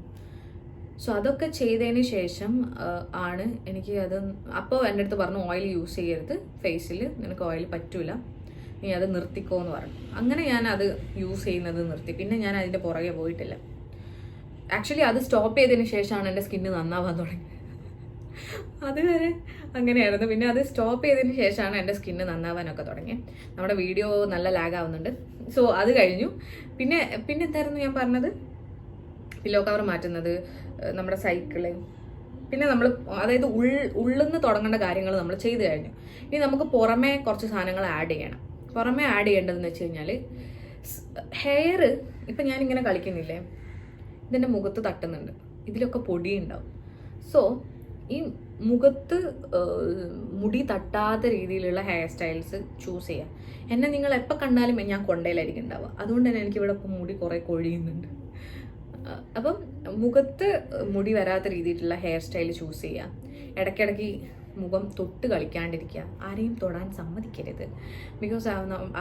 A: സോ അതൊക്കെ ചെയ്തതിന് ശേഷം ആണ് എനിക്ക് അത് അപ്പോൾ എൻ്റെ അടുത്ത് പറഞ്ഞു ഓയിൽ യൂസ് ചെയ്യരുത്, ഫേസിൽ നിനക്ക് ഓയിൽ പറ്റൂല, നീ അത് നിർത്തിക്കോ എന്ന് പറഞ്ഞു. അങ്ങനെ ഞാൻ അത് യൂസ് ചെയ്യുന്നത് നിർത്തി. പിന്നെ ഞാൻ അതിൻ്റെ പുറകെ പോയിട്ടില്ല. ആക്ച്വലി അത് സ്റ്റോപ്പ് ചെയ്തതിന് ശേഷമാണ് എൻ്റെ സ്കിന്ന് നന്നാവാൻ തുടങ്ങിയത്. അതുവരെ അങ്ങനെയായിരുന്നു. പിന്നെ അത് സ്റ്റോപ്പ് ചെയ്തതിന് ശേഷമാണ് എൻ്റെ സ്കിന്ന് നന്നാവാനൊക്കെ തുടങ്ങിയത്. നമ്മുടെ വീഡിയോ നല്ല ലാഗ് ആവുന്നുണ്ട്. സോ അത് കഴിഞ്ഞു. പിന്നെ എന്തായിരുന്നു ഞാൻ പറഞ്ഞത്? പില്ലോ കവർ മാറ്റുന്നത്, നമ്മുടെ സൈക്കിള്, പിന്നെ നമ്മൾ അതായത് ഉള്ളിന്ന് തുടങ്ങേണ്ട കാര്യങ്ങൾ നമ്മൾ ചെയ്തു കഴിഞ്ഞു. ഇനി നമുക്ക് പുറമേ കുറച്ച് സാധനങ്ങൾ ആഡ് ചെയ്യണം. പുറമേ ആഡ് ചെയ്യേണ്ടതെന്ന് വെച്ച് കഴിഞ്ഞാൽ ഹെയർ. ഇപ്പം ഞാനിങ്ങനെ കളിക്കുന്നില്ലേ, ഇതെൻ്റെ മുഖത്ത് തട്ടുന്നുണ്ട്, ഇതിലൊക്കെ പൊടി ഉണ്ടാവും. സോ ഈ മുഖത്ത് മുടി തട്ടാത്ത രീതിയിലുള്ള ഹെയർ സ്റ്റൈൽസ് ചൂസ് ചെയ്യാം. എന്നെ നിങ്ങൾ എപ്പോൾ കണ്ടാലും ഞാൻ കൊണ്ടയിലായിരിക്കും ഉണ്ടാവുക. അതുകൊണ്ട് തന്നെ എനിക്കിവിടെ ഇപ്പം മുടി കുറേ കൊഴിയുന്നുണ്ട്. അപ്പം മുഖത്ത് മുടി വരാത്ത രീതിയിലുള്ള ഹെയർ സ്റ്റൈൽ ചൂസ് ചെയ്യുക. ഇടയ്ക്കിടയ്ക്ക് മുഖം തൊട്ട് കളിക്കാണ്ടിരിക്കുക. ആരെയും തൊടാൻ സമ്മതിക്കരുത്. ബിക്കോസ്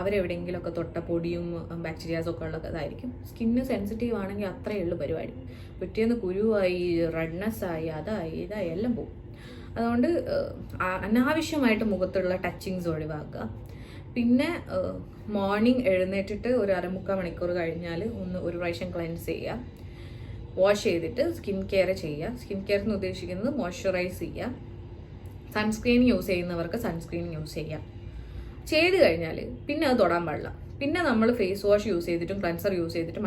A: അവരെവിടെയെങ്കിലുമൊക്കെ തൊട്ട പൊടിയും ബാക്ടീരിയാസും ഒക്കെ ഉള്ളതായിരിക്കും. സ്കിന്ന് സെൻസിറ്റീവ് ആണെങ്കിൽ അത്രയേ ഉള്ളൂ പരിപാടി. പിറ്റേന്ന് കുരുവായി, റെഡ്നെസ്സായി, ഇതായി എല്ലാം പോകും. അതുകൊണ്ട് അനാവശ്യമായിട്ട് മുഖത്തുള്ള ടച്ചിങ്സ് ഒഴിവാക്കുക. പിന്നെ മോർണിംഗ് എഴുന്നേറ്റിട്ട് ഒരു 1/4 മണിക്കൂർ കഴിഞ്ഞാൽ ഒരു പ്രാവശ്യം ക്ലെൻസ് ചെയ്യുക. വാഷ് ചെയ്തിട്ട് സ്കിൻ കെയർ ചെയ്യുക. സ്കിൻ കെയർ എന്ന് ഉദ്ദേശിക്കുന്നത് മോയ്സ്ചറൈസ് ചെയ്യുക. സൺസ്ക്രീൻ യൂസ് ചെയ്യുന്നവർക്ക് സൺസ്ക്രീൻ യൂസ് ചെയ്യാം. ചെയ്ത് കഴിഞ്ഞാൽ പിന്നെ അത് തൊടാൻ പാടില്ല. പിന്നെ നമ്മൾ ഫേസ് വാഷ് യൂസ് ചെയ്തിട്ടും ക്ലൻസർ യൂസ് ചെയ്തിട്ടും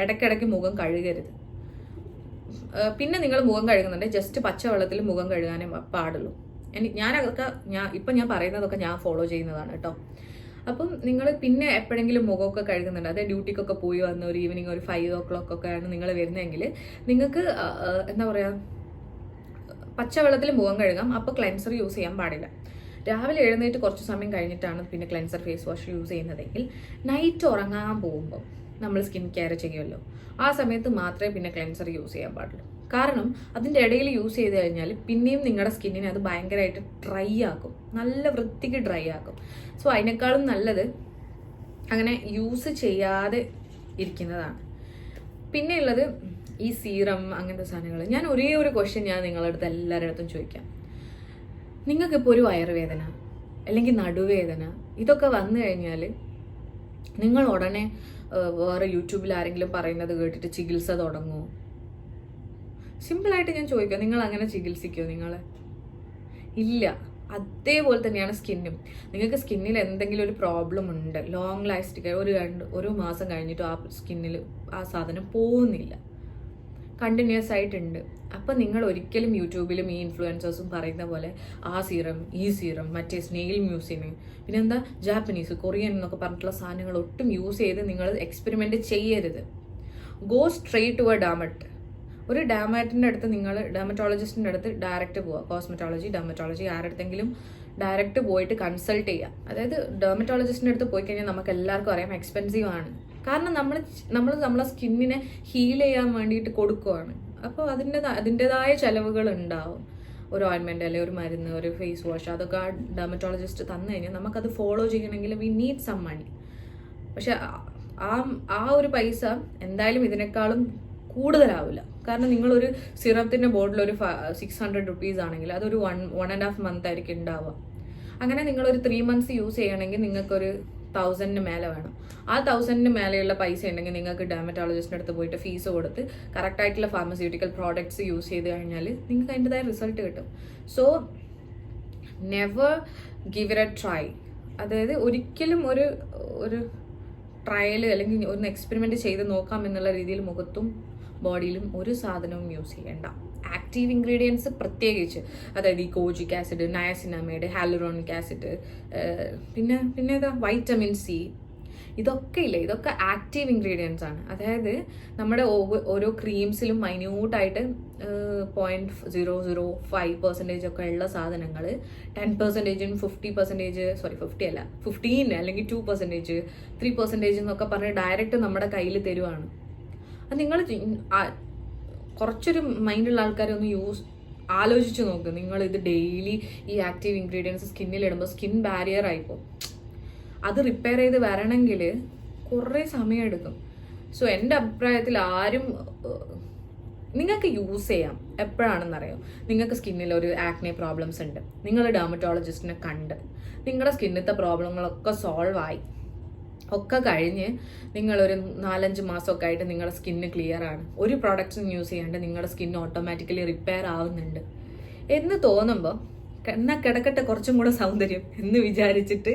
A: ഇടയ്ക്കിടയ്ക്ക് മുഖം കഴുകരുത്. പിന്നെ നിങ്ങൾ മുഖം കഴുകുന്നുണ്ടെങ്കിൽ ജസ്റ്റ് പച്ചവെള്ളത്തിൽ മുഖം കഴുകാനേ പാടുള്ളൂ. ഇപ്പം ഞാൻ പറയുന്നതൊക്കെ ഞാൻ ഫോളോ ചെയ്യുന്നതാണ് കേട്ടോ. അപ്പം നിങ്ങൾ പിന്നെ എപ്പോഴെങ്കിലും മുഖമൊക്കെ കഴുകുന്നുണ്ട്, അതായത് ഡ്യൂട്ടിക്കൊക്കെ പോയി വന്ന് ഒരു ഈവനിങ് ഒരു 5 o'clock ഒക്കെ ആണ് നിങ്ങൾ വരുന്നതെങ്കിൽ നിങ്ങൾക്ക് എന്താ പറയുക, പച്ചവെള്ളത്തിൽ മുഖം കഴുകാം. അപ്പോൾ ക്ലെൻസർ യൂസ് ചെയ്യാൻ പാടില്ല. രാവിലെ എഴുന്നേറ്റ് കുറച്ച് സമയം കഴിഞ്ഞിട്ടാണ് പിന്നെ ക്ലെൻസർ ഫേസ് വാഷ് യൂസ് ചെയ്യുന്നതെങ്കിൽ നൈറ്റ് ഉറങ്ങാൻ പോകുമ്പോൾ നമ്മൾ സ്കിൻ കെയർ ചെയ്യുമല്ലോ, ആ സമയത്ത് മാത്രമേ പിന്നെ ക്ലെൻസർ യൂസ് ചെയ്യാൻ പാടുള്ളൂ. കാരണം അതിൻ്റെ ഇടയിൽ യൂസ് ചെയ്ത് കഴിഞ്ഞാൽ പിന്നെയും നിങ്ങളുടെ സ്കിന്നിനെ അത് ഭയങ്കരമായിട്ട് ഡ്രൈ ആക്കും, നല്ല വൃത്തിക്ക് ഡ്രൈ ആക്കും. സോ അതിനേക്കാളും നല്ലത് അങ്ങനെ യൂസ് ചെയ്യാതെ ഇരിക്കുന്നതാണ്. പിന്നെ ഉള്ളത് ഈ സീറം അങ്ങനത്തെ സാധനങ്ങൾ. ഞാൻ ഒരേ ഒരു ക്വസ്റ്റ്യൻ ഞാൻ നിങ്ങളുടെ അടുത്ത് എല്ലാവരുടെ അടുത്തും ചോദിക്കാം. നിങ്ങൾക്കിപ്പോൾ ഒരു വയറുവേദന അല്ലെങ്കിൽ നടുവേദന ഇതൊക്കെ വന്നു കഴിഞ്ഞാൽ നിങ്ങൾ ഉടനെ വേറെ യൂട്യൂബിൽ ആരെങ്കിലും പറയുന്നത് കേട്ടിട്ട് ചികിത്സ തുടങ്ങുമോ? സിമ്പിളായിട്ട് ഞാൻ ചോദിക്കാം, നിങ്ങൾ അങ്ങനെ ചികിത്സിക്കുമോ? നിങ്ങൾ ഇല്ല. അതേപോലെ തന്നെയാണ് സ്കിന്നും. നിങ്ങൾക്ക് സ്കിന്നിൽ എന്തെങ്കിലും ഒരു പ്രോബ്ലം ഉണ്ട്, ലോങ് ലാസ്റ്റിക് ഒരു മാസം കഴിഞ്ഞിട്ട് ആ സ്കിന്നിൽ ആ സാധനം പോകുന്നില്ല, കണ്ടിന്യൂസ് ആയിട്ടുണ്ട്. അപ്പം നിങ്ങൾ ഒരിക്കലും യൂട്യൂബിലും ഈ ഇൻഫ്ലുവൻസേഴ്സും പറയുന്ന പോലെ ആ സീറം ഈ സീറം മറ്റേ സ്നെയിൽ മ്യൂസിന് പിന്നെന്താ ജാപ്പനീസ് കൊറിയൻ എന്നൊക്കെ പറഞ്ഞിട്ടുള്ള സാധനങ്ങൾ ഒട്ടും യൂസ് ചെയ്ത് നിങ്ങൾ എക്സ്പെരിമെൻറ്റ് ചെയ്യരുത്. Go straight to a dermat. ഒരു ഡെർമറ്റോളജിസ്റ്റിൻ്റെ അടുത്ത് ഡയറക്റ്റ് പോവുക. കോസ്മെറ്റോളജി, ഡെർമറ്റോളജി ആരുടെങ്കിലും ഡയറക്റ്റ് പോയിട്ട് കൺസൾട്ട് ചെയ്യുക. അതായത് ഡെർമറ്റോളജിസ്റ്റിൻ്റെ അടുത്ത് പോയി കഴിഞ്ഞാൽ നമുക്ക് എല്ലാവർക്കും അറിയാം എക്സ്പെൻസീവ് ആണ്. കാരണം നമ്മളെ സ്കിന്നിനെ ഹീൽ ചെയ്യാൻ വേണ്ടിയിട്ട് കൊടുക്കുവാണ്. അപ്പോൾ അതിൻ്റെതായ ചിലവുകൾ ഉണ്ടാവും. ഒരു ഓയിൻമെൻറ്റ് അല്ലെങ്കിൽ ഒരു മരുന്ന്, ഒരു ഫേസ് വാഷ്, അതൊക്കെ ആ ഡെർമറ്റോളജിസ്റ്റ് തന്നു കഴിഞ്ഞാൽ നമുക്കത് ഫോളോ ചെയ്യണമെങ്കിൽ വി നീഡ് സം മണി. പക്ഷെ ആ ഒരു പൈസ എന്തായാലും ഇതിനേക്കാളും കൂടുതലാവില്ല. കാരണം നിങ്ങളൊരു സിറത്തിൻ്റെ ബോട്ടിൽ ഒരു 600 rupees ആണെങ്കിൽ അതൊരു 1.5 month ആയിരിക്കും ഉണ്ടാവുക. അങ്ങനെ നിങ്ങളൊരു 3 months യൂസ് ചെയ്യണമെങ്കിൽ നിങ്ങൾക്കൊരു 1000 മേലെ വേണം. ആ 1000 മേലെയുള്ള പൈസ ഉണ്ടെങ്കിൽ നിങ്ങൾക്ക് ഡെർമറ്റോളജിസ്റ്റിൻ്റെ അടുത്ത് പോയിട്ട് ഫീസ് കൊടുത്ത് കറക്റ്റായിട്ടുള്ള ഫാർമസ്യൂട്ടിക്കൽ പ്രോഡക്ട്സ് യൂസ് ചെയ്ത് കഴിഞ്ഞാൽ നിങ്ങൾക്ക് അതിൻ്റെതായ റിസൾട്ട് കിട്ടും. So never give it A try. അതായത് ഒരിക്കലും ഒരു ട്രയൽ അല്ലെങ്കിൽ ഒന്ന് എക്സ്പെരിമെൻറ്റ് ചെയ്ത് നോക്കാം എന്നുള്ള രീതിയിൽ മുഖത്തും ബോഡിയിലും ഒരു സാധനവും യൂസ് ചെയ്യേണ്ട. ആക്റ്റീവ് ഇൻഗ്രീഡിയൻസ് പ്രത്യേകിച്ച്, അതായത് ഈ കോജിക് ആസിഡ്, നയസിനാമൈഡ്, ഹാലുറോണിക് ആസിഡ്, പിന്നെ വൈറ്റമിൻ സി, ഇതൊക്കെ ഇല്ലേ, ഇതൊക്കെ ആക്റ്റീവ് ഇൻഗ്രീഡിയൻസ് ആണ്. അതായത് നമ്മുടെ ഓരോ ക്രീംസിലും മൈന്യൂട്ടായിട്ട് 0.005% ഒക്കെ ഉള്ള സാധനങ്ങൾ 10%, 50%, 15 അല്ലെങ്കിൽ 2%, 3% എന്നൊക്കെ പറഞ്ഞ് ഡയറക്റ്റ് നമ്മുടെ കയ്യിൽ തരുവാണ്. അത് നിങ്ങൾ കുറച്ചൊരു മൈൻഡുള്ള ആൾക്കാരൊന്ന് ആലോചിച്ച് നോക്ക്. നിങ്ങൾ ഇത് ഡെയിലി ഈ ആക്റ്റീവ് ഇൻഗ്രീഡിയൻസ് സ്കിന്നിലിടുമ്പോൾ സ്കിൻ ബാരിയർ ആയിപ്പോൾ അത് റിപ്പയർ ചെയ്ത് വരണമെങ്കിൽ കുറേ സമയം എടുക്കും. സോ എൻ്റെ അഭിപ്രായത്തിൽ ആരും നിങ്ങൾക്ക് യൂസ് ചെയ്യാം. എപ്പോഴാണെന്നറിയാം, നിങ്ങൾക്ക് സ്കിന്നിൽ ഒരു ആക്നെ പ്രോബ്ലംസ് ഉണ്ട്, നിങ്ങൾ ഡെർമറ്റോളജിസ്റ്റിനെ കണ്ട് നിങ്ങളുടെ സ്കിന്നിലത്തെ പ്രോബ്ലങ്ങളൊക്കെ സോൾവ് ആയി ഒക്കെ കഴിഞ്ഞ് നിങ്ങളൊരു 4-5 മാസമൊക്കെ ആയിട്ട് നിങ്ങളുടെ സ്കിന്ന് ക്ലിയർ ആണ്, ഒരു പ്രോഡക്റ്റ്സും യൂസ് ചെയ്യാണ്ട് നിങ്ങളുടെ സ്കിൻ ഓട്ടോമാറ്റിക്കലി റിപ്പയർ ആവുന്നുണ്ട് എന്ന് തോന്നുമ്പോൾ, എന്നാൽ കിടക്കട്ടെ കുറച്ചും കൂടെ സൗന്ദര്യം എന്ന് വിചാരിച്ചിട്ട്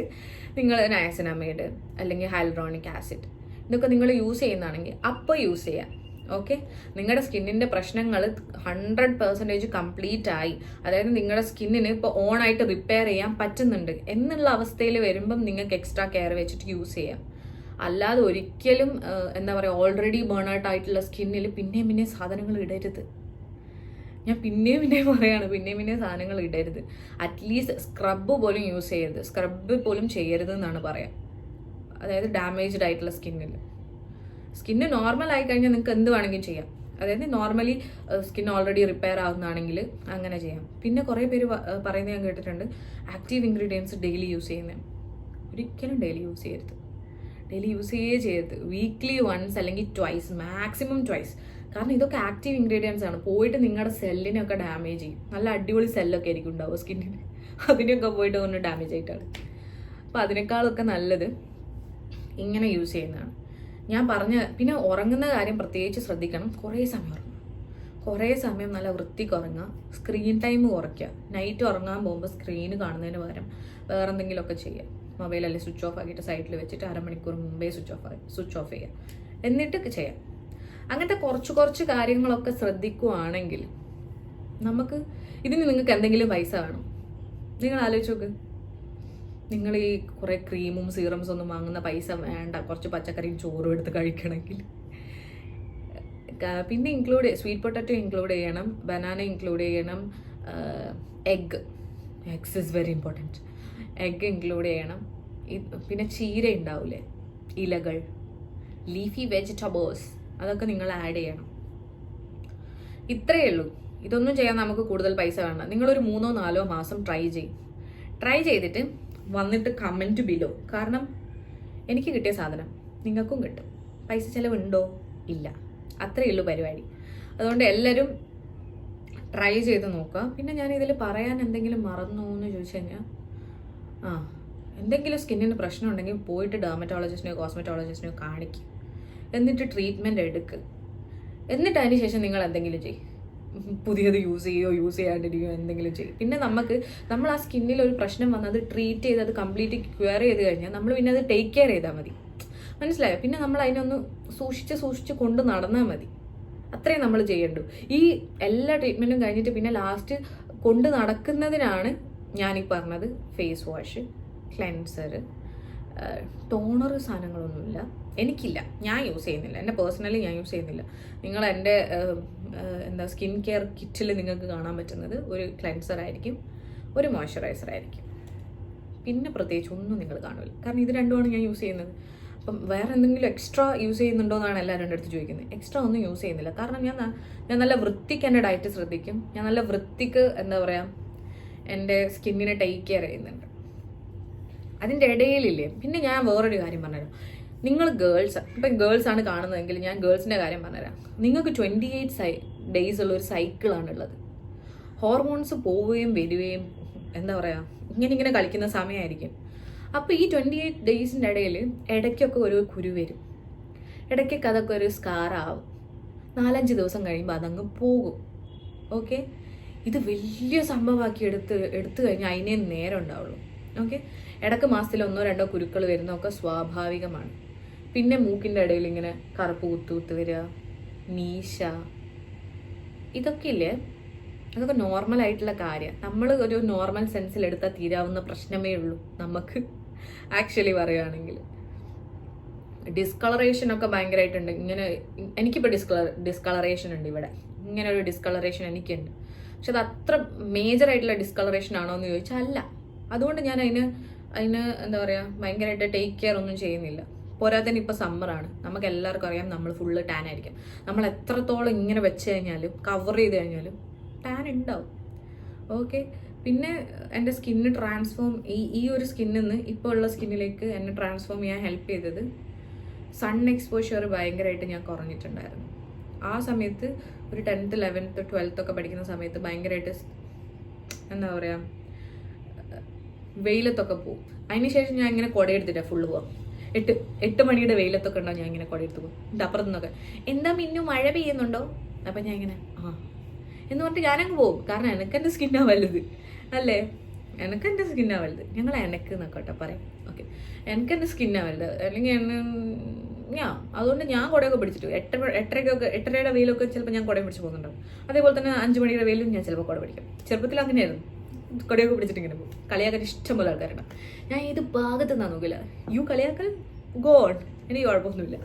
A: നിങ്ങൾ നയസിനാമൈഡ് അല്ലെങ്കിൽ ഹൈലറോണിക് ആസിഡ് ഇതൊക്കെ നിങ്ങൾ യൂസ് ചെയ്യുന്നതാണെങ്കിൽ അപ്പോൾ യൂസ് ചെയ്യാം. ഓക്കെ, നിങ്ങളുടെ സ്കിന്നിൻ്റെ പ്രശ്നങ്ങൾ 100% കംപ്ലീറ്റ് ആയി, അതായത് നിങ്ങളുടെ സ്കിന്നിന് ഇപ്പോൾ ഓണായിട്ട് റിപ്പയർ ചെയ്യാൻ പറ്റുന്നുണ്ട് എന്നുള്ള അവസ്ഥയിൽ വരുമ്പം നിങ്ങൾക്ക് എക്സ്ട്രാ കെയർ വെച്ചിട്ട് യൂസ് ചെയ്യാം. അല്ലാതെ ഒരിക്കലും എന്താ പറയുക, ഓൾറെഡി ബേൺ ഔട്ട് ആയിട്ടുള്ള സ്കിന്നിൽ പിന്നെയും സാധനങ്ങൾ ഇടരുത്. ഞാൻ പിന്നെയും പറയാണ്, പിന്നെയും സാധനങ്ങൾ ഇടരുത്. അറ്റ്ലീസ്റ്റ് സ്ക്രബ് പോലും യൂസ് ചെയ്യരുത്, സ്ക്രബ് പോലും ചെയ്യരുത് എന്നാണ് പറയാം. അതായത് ഡാമേജ്ഡ് ആയിട്ടുള്ള സ്കിന്ന് നോർമൽ ആയി കഴിഞ്ഞാൽ നിങ്ങൾക്ക് എന്ത് വേണമെങ്കിലും ചെയ്യാം. അതായത് നോർമലി സ്കിൻ ഓൾറെഡി റിപ്പയർ ആവുന്നതാണെങ്കിൽ അങ്ങനെ ചെയ്യാം. പിന്നെ കുറേ പേര് പറയുന്നത് ഞാൻ കേട്ടിട്ടുണ്ട്, ആക്റ്റീവ് ഇൻഗ്രീഡിയൻസ് ഡെയിലി യൂസ് ചെയ്യുന്നത്. ഒരിക്കലും ഡെയിലി യൂസ് ചെയ്യരുത്. വീക്ക്ലി വൺസ് അല്ലെങ്കിൽ ട്വൈസ്, മാക്സിമം ട്വൈസ്. കാരണം ഇതൊക്കെ ആക്റ്റീവ് ഇൻഗ്രീഡിയൻസ് ആണ്, പോയിട്ട് നിങ്ങളുടെ സെല്ലിനെയൊക്കെ ഡാമേജ് ചെയ്യും. നല്ല അടിപൊളി സെല്ലൊക്കെ ആയിരിക്കും ഉണ്ടാവുക സ്കിന്നിന്, അതിനൊക്കെ പോയിട്ട് ഒന്ന് ഡാമേജ് ആയിട്ടാണ്. അപ്പോൾ അതിനേക്കാളൊക്കെ നല്ലത് ഇങ്ങനെ യൂസ് ചെയ്യുന്നതാണ്. ഞാൻ പിന്നെ ഉറങ്ങുന്ന കാര്യം പ്രത്യേകിച്ച് ശ്രദ്ധിക്കണം. കുറേ സമയം നല്ല വൃത്തിക്ക് ഉറങ്ങുക, സ്ക്രീൻ ടൈം കുറയ്ക്കുക. നൈറ്റ് ഉറങ്ങാൻ പോകുമ്പോൾ സ്ക്രീന് കാണുന്നതിന് പകരം വേറെ എന്തെങ്കിലുമൊക്കെ ചെയ്യുക. മൊബൈൽ അല്ലെങ്കിൽ സ്വിച്ച് ഓഫ് ആക്കിയിട്ട് സൈഡിൽ വെച്ചിട്ട് അരമണിക്കൂർ മുമ്പേ സ്വിച്ച് ഓഫ് ചെയ്യുക, എന്നിട്ട് ചെയ്യാം. അങ്ങനത്തെ കുറച്ച് കാര്യങ്ങളൊക്കെ ശ്രദ്ധിക്കുകയാണെങ്കിൽ നിങ്ങൾക്ക് എന്തെങ്കിലും പൈസ വേണം. നിങ്ങൾ ആലോചിച്ച് നോക്ക്, നിങ്ങൾ ഈ കുറേ ക്രീമും സീറംസ് ഒന്നും വാങ്ങുന്ന പൈസ വേണ്ട, കുറച്ച് പച്ചക്കറിയും ചോറും എടുത്ത് കഴിക്കണമെങ്കിൽ. പിന്നെ സ്വീറ്റ് പൊട്ടാറ്റോ ഇൻക്ലൂഡ് ചെയ്യണം, ബനാന ഇൻക്ലൂഡ് ചെയ്യണം, eggs is very important. Egg include ചെയ്യണം. പിന്നെ ചീര ഉണ്ടാവില്ലേ, ഇലകൾ, ലീഫി വെജിറ്റബിൾസ്, അതൊക്കെ നിങ്ങൾ ആഡ് ചെയ്യണം. ഇത്രയേ ഉള്ളൂ. ഇതൊന്നും ചെയ്യാൻ നമുക്ക് കൂടുതൽ പൈസ വേണ്ട. നിങ്ങളൊരു 3-4 മാസം ട്രൈ ചെയ്തിട്ട് വന്നിട്ട് കമൻറ്റ് ബിലോ. കാരണം എനിക്ക് കിട്ടിയ സാധനം നിങ്ങൾക്കും കിട്ടും. പൈസ ചിലവുണ്ടോ? ഇല്ല. അത്രയേ ഉള്ളൂ പരിപാടി. അതുകൊണ്ട് എല്ലാവരും ട്രൈ ചെയ്ത് നോക്കുക. പിന്നെ ഞാൻ ഇതിൽ പറയാൻ എന്തെങ്കിലും മറന്നോ എന്ന് ചോദിച്ചു കഴിഞ്ഞാൽ, എന്തെങ്കിലും സ്കിന്നിന് പ്രശ്നം ഉണ്ടെങ്കിൽ പോയിട്ട് ഡെർമറ്റോളജിസ്റ്റിനെയോ കോസ്മെറ്റോളജിസ്റ്റിനെയോ കാണിക്കും, എന്നിട്ട് ട്രീറ്റ്മെൻറ്റ് എടുക്കുക. എന്നിട്ട് അതിന് ശേഷം നിങ്ങൾ എന്തെങ്കിലും ചെയ്യും, പുതിയത് യൂസ് ചെയ്യാണ്ടിരിക്കുകയോ എന്തെങ്കിലും ചെയ്യും. പിന്നെ നമ്മൾ ആ സ്കിന്നിൽ ഒരു പ്രശ്നം വന്ന് അത് ട്രീറ്റ് ചെയ്ത് അത് കംപ്ലീറ്റ് ക്യൂർ ചെയ്ത് കഴിഞ്ഞാൽ നമ്മൾ പിന്നെ അത് ടേക്ക് കെയർ ചെയ്താൽ മതി. മനസ്സിലായോ? പിന്നെ നമ്മൾ അതിനൊന്ന് സൂക്ഷിച്ച് കൊണ്ട് നടന്നാൽ മതി. അത്രയും നമ്മൾ ചെയ്യണ്ടു. ഈ എല്ലാ ട്രീറ്റ്മെൻറ്റും കഴിഞ്ഞിട്ട് പിന്നെ ലാസ്റ്റ് കൊണ്ട് നടക്കുന്നതിനാണ് ഞാനീ പറഞ്ഞത് ഫേസ് വാഷ്, ക്ലെൻസർ, ടോണർ സാധനങ്ങളൊന്നുമില്ല, എനിക്കില്ല, ഞാൻ യൂസ് ചെയ്യുന്നില്ല. എൻ്റെ പേഴ്സണലി ഞാൻ യൂസ് ചെയ്യുന്നില്ല. നിങ്ങൾ എൻ്റെ സ്കിൻ കെയർ കിറ്റിൽ നിങ്ങൾക്ക് കാണാൻ പറ്റുന്നത് ഒരു ക്ലെൻസർ ആയിരിക്കും, ഒരു മോയ്സ്ചറൈസർ ആയിരിക്കും. പിന്നെ പ്രത്യേകിച്ച് ഒന്നും നിങ്ങൾ കാണില്ല. കാരണം ഇത് രണ്ടുമാണ് ഞാൻ യൂസ് ചെയ്യുന്നത്. അപ്പം വേറെ എന്തെങ്കിലും എക്സ്ട്രാ യൂസ് ചെയ്യുന്നുണ്ടോ എന്നാണ് എല്ലാവരും എൻ്റെ അടുത്ത് ചോദിക്കുന്നത്. എക്സ്ട്രാ ഒന്നും യൂസ് ചെയ്യുന്നില്ല. കാരണം ഞാൻ നല്ല വൃത്തിക്ക് എൻ്റെ ഡയറ്റ് ശ്രദ്ധിക്കും. ഞാൻ നല്ല വൃത്തിക്ക് എൻ്റെ സ്കിന്നിനെ ടേക്ക് കെയർ ചെയ്യുന്നുണ്ട്. അതിൻ്റെ ഇടയിലില്ലേ, പിന്നെ ഞാൻ വേറൊരു കാര്യം പറഞ്ഞുതരാം. നിങ്ങൾ ഗേൾസ് ആണ് കാണുന്നതെങ്കിൽ ഞാൻ ഗേൾസിൻ്റെ കാര്യം പറഞ്ഞുതരാം. നിങ്ങൾക്ക് 28 ഡേയ്സ് ഉള്ള ഒരു സൈക്കിളാണുള്ളത്. ഹോർമോൺസ് പോവുകയും വരികയും ഇങ്ങനെ കളിക്കുന്ന സമയമായിരിക്കും. അപ്പോൾ ഈ 28 ഡേയ്സിൻ്റെ ഇടയിൽ ഇടയ്ക്കൊക്കെ ഒരു കുരു വരും, ഇടയ്ക്കൊക്കെ അതൊക്കെ ഒരു സ്കാറാവും. 4-5 ദിവസം കഴിയുമ്പോൾ അതങ്ങ് പോകും. ഓക്കെ, ഇത് വലിയ സംഭവമാക്കി എടുത്തു കഴിഞ്ഞാൽ അതിനേ നേരം ഉണ്ടാവുള്ളൂ. ഓക്കെ, ഇടയ്ക്ക് മാസത്തിൽ 1-2 കുരുക്കൾ വരുന്നതൊക്കെ സ്വാഭാവികമാണ്. പിന്നെ മൂക്കിൻ്റെ ഇടയിൽ ഇങ്ങനെ കറുപ്പ് കുത്ത് വരിക, മീശ, ഇതൊക്കെ ഇല്ലേ, അതൊക്കെ നോർമൽ ആയിട്ടുള്ള കാര്യം. നമ്മൾ ഒരു നോർമൽ സെൻസിൽ എടുത്താൽ തീരാവുന്ന പ്രശ്നമേ ഉള്ളൂ നമുക്ക്, ആക്ച്വലി പറയുകയാണെങ്കിൽ. ഡിസ്കളറേഷൻ ഒക്കെ ഭയങ്കരമായിട്ടുണ്ട്. ഇങ്ങനെ എനിക്കിപ്പോൾ ഡിസ്കളറേഷൻ ഉണ്ട് ഇവിടെ, ഇങ്ങനെ ഒരു ഡിസ്കളറേഷൻ എനിക്കുണ്ട്. പക്ഷെ അത് അത്ര മേജർ ആയിട്ടുള്ള ഡിസ്കളറേഷൻ ആണോ എന്ന് ചോദിച്ചാൽ അല്ല. അതുകൊണ്ട് ഞാൻ അതിന് എന്താ പറയുക, ഭയങ്കരമായിട്ട് ടേക്ക് കെയർ ഒന്നും ചെയ്യുന്നില്ല. പോരാത്തന്നെ ഇപ്പോൾ സമ്മറാണ്, നമുക്ക് എല്ലാവർക്കും അറിയാം നമ്മൾ ഫുള്ള് ടാൻ ആയിരിക്കും. നമ്മൾ എത്രത്തോളം ഇങ്ങനെ വെച്ച് കഴിഞ്ഞാലും കവർ ചെയ്ത് കഴിഞ്ഞാലും ടാൻ ഉണ്ടാവും. ഓക്കെ, പിന്നെ എൻ്റെ സ്കിന്ന് ട്രാൻസ്ഫോം, ഈ ഒരു സ്കിന്നിൽ നിന്ന് ഇപ്പോൾ ഉള്ള സ്കിന്നിലേക്ക് എന്നെ ട്രാൻസ്ഫോം ചെയ്യാൻ ഹെൽപ്പ് ചെയ്തത് സൺ എക്സ്പോഷർ ഭയങ്കരമായിട്ട് ഞാൻ കുറഞ്ഞിട്ടുണ്ടായിരുന്നു. ആ സമയത്ത് ഒരു 10th 11th 12th ഒക്കെ പഠിക്കുന്ന സമയത്ത് ഭയങ്കരമായിട്ട് എന്താ പറയുക, വെയിലത്തൊക്കെ പോകും. അതിനുശേഷം ഞാൻ ഇങ്ങനെ കുടയെടുത്തിട്ടാണ് ഫുള്ള് പോവാം. 8 മണിയുടെ വെയിലത്തൊക്കെ ഉണ്ടാവും, ഞാൻ ഇങ്ങനെ കുടയെടുത്ത് പോകും. എന്നിട്ട് അപ്പുറത്തു നിന്നൊക്കെ എന്താ മിന്നു മഴ പെയ്യുന്നുണ്ടോ, അപ്പം ഞാൻ ഇങ്ങനെ എന്ന് പറഞ്ഞിട്ട് ഞാനങ്ങ് പോകും. കാരണം എനിക്കെൻ്റെ സ്കിന്നാണ് വലുത് അല്ലേ, എനിക്കെൻ്റെ സ്കിന്നാണ് വലുത്. ഞങ്ങൾ എനക്ക് എന്നൊക്കെ കേട്ടോ പറയും. ഓക്കെ, എനിക്കെൻ്റെ സ്കിന്നാണ് വലുത്. അല്ലെങ്കിൽ അതുകൊണ്ട് ഞാൻ കുടയൊക്കെ പിടിച്ചിട്ട് 8:30 വെയിലൊക്കെ ചിലപ്പോൾ ഞാൻ കുടയും പിടിച്ച് പോകുന്നുണ്ടാവും. അതേപോലെ തന്നെ 5 മണിയുടെ വെയിലും ഞാൻ ചിലപ്പോൾ കുട പിടിക്കും. ചെറുപ്പത്തിൽ അങ്ങനെയായിരുന്നു, കുടയൊക്കെ പിടിച്ചിട്ട് ഇങ്ങനെ പോകും. കളിയാക്കാൻ ഇഷ്ടംപോലെ ആൾക്കാരുണ്ട്. ഞാൻ ഏത് ഭാഗത്ത് നിന്നാ നോക്കില്ല, കളിയാക്കൽ ഗോഡ്, എനിക്ക് കുഴപ്പമൊന്നുമില്ല.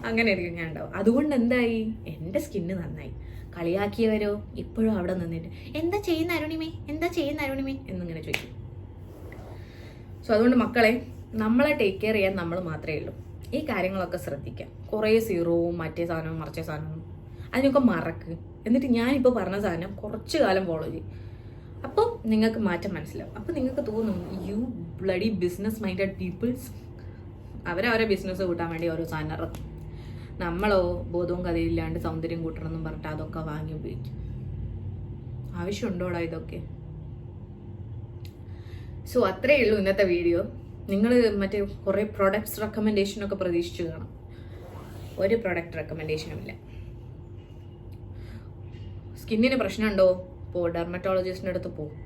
A: അങ്ങനെ ആയിരിക്കും ഞാൻ ഉണ്ടാവും. അതുകൊണ്ട് എന്തായി, എൻ്റെ സ്കിന്ന് നന്നായി. കളിയാക്കിയവരോ ഇപ്പോഴും അവിടെ നിന്നിട്ട് എന്താ ചെയ്യുന്ന അരുണിമേ എന്നിങ്ങനെ ചോദിക്കും. സോ അതുകൊണ്ട് മക്കളെ, നമ്മളെ ടേക്ക് കെയർ ചെയ്യാൻ നമ്മൾ മാത്രമേ ഉള്ളൂ. ഈ കാര്യങ്ങളൊക്കെ ശ്രദ്ധിക്കാം. കുറേ സീറോവും മറ്റേ സാധനവും മറിച്ച സാധനവും അതിനൊക്കെ മറക്ക്. എന്നിട്ട് ഞാനിപ്പോൾ പറഞ്ഞ സാധനം കുറച്ച് കാലം ഫോളോ ചെയ്യും. അപ്പോൾ നിങ്ങൾക്ക് മാറ്റം മനസ്സിലാവും. അപ്പോൾ നിങ്ങൾക്ക് തോന്നും, you bloody business minded peoples, അവരവരെ ബിസിനസ് കൂട്ടാൻ വേണ്ടി ഓരോ സാധനം ഇറക്കും. നമ്മളോ ബോധവും കഥയില്ലാണ്ട് സൗന്ദര്യം കൂട്ടണമെന്നും പറഞ്ഞിട്ട് അതൊക്കെ വാങ്ങി ഉപയോഗിക്കും. ആവശ്യമുണ്ടോടാ ഇതൊക്കെ? സോ അത്രയേ ഉള്ളൂ ഇന്നത്തെ വീഡിയോ. നിങ്ങൾ മറ്റേ കുറേ പ്രൊഡക്ട്സ് റെക്കമെൻഡേഷനൊക്കെ പ്രതീക്ഷിച്ചു കാണാം. ഒരു പ്രൊഡക്റ്റ് റെക്കമെൻഡേഷനും ഇല്ല. സ്കിന്നിന് പ്രശ്നമുണ്ടോ, ഇപ്പോൾ ഡെർമറ്റോളജിസ്റ്റിൻ്റെ അടുത്ത് പോകും,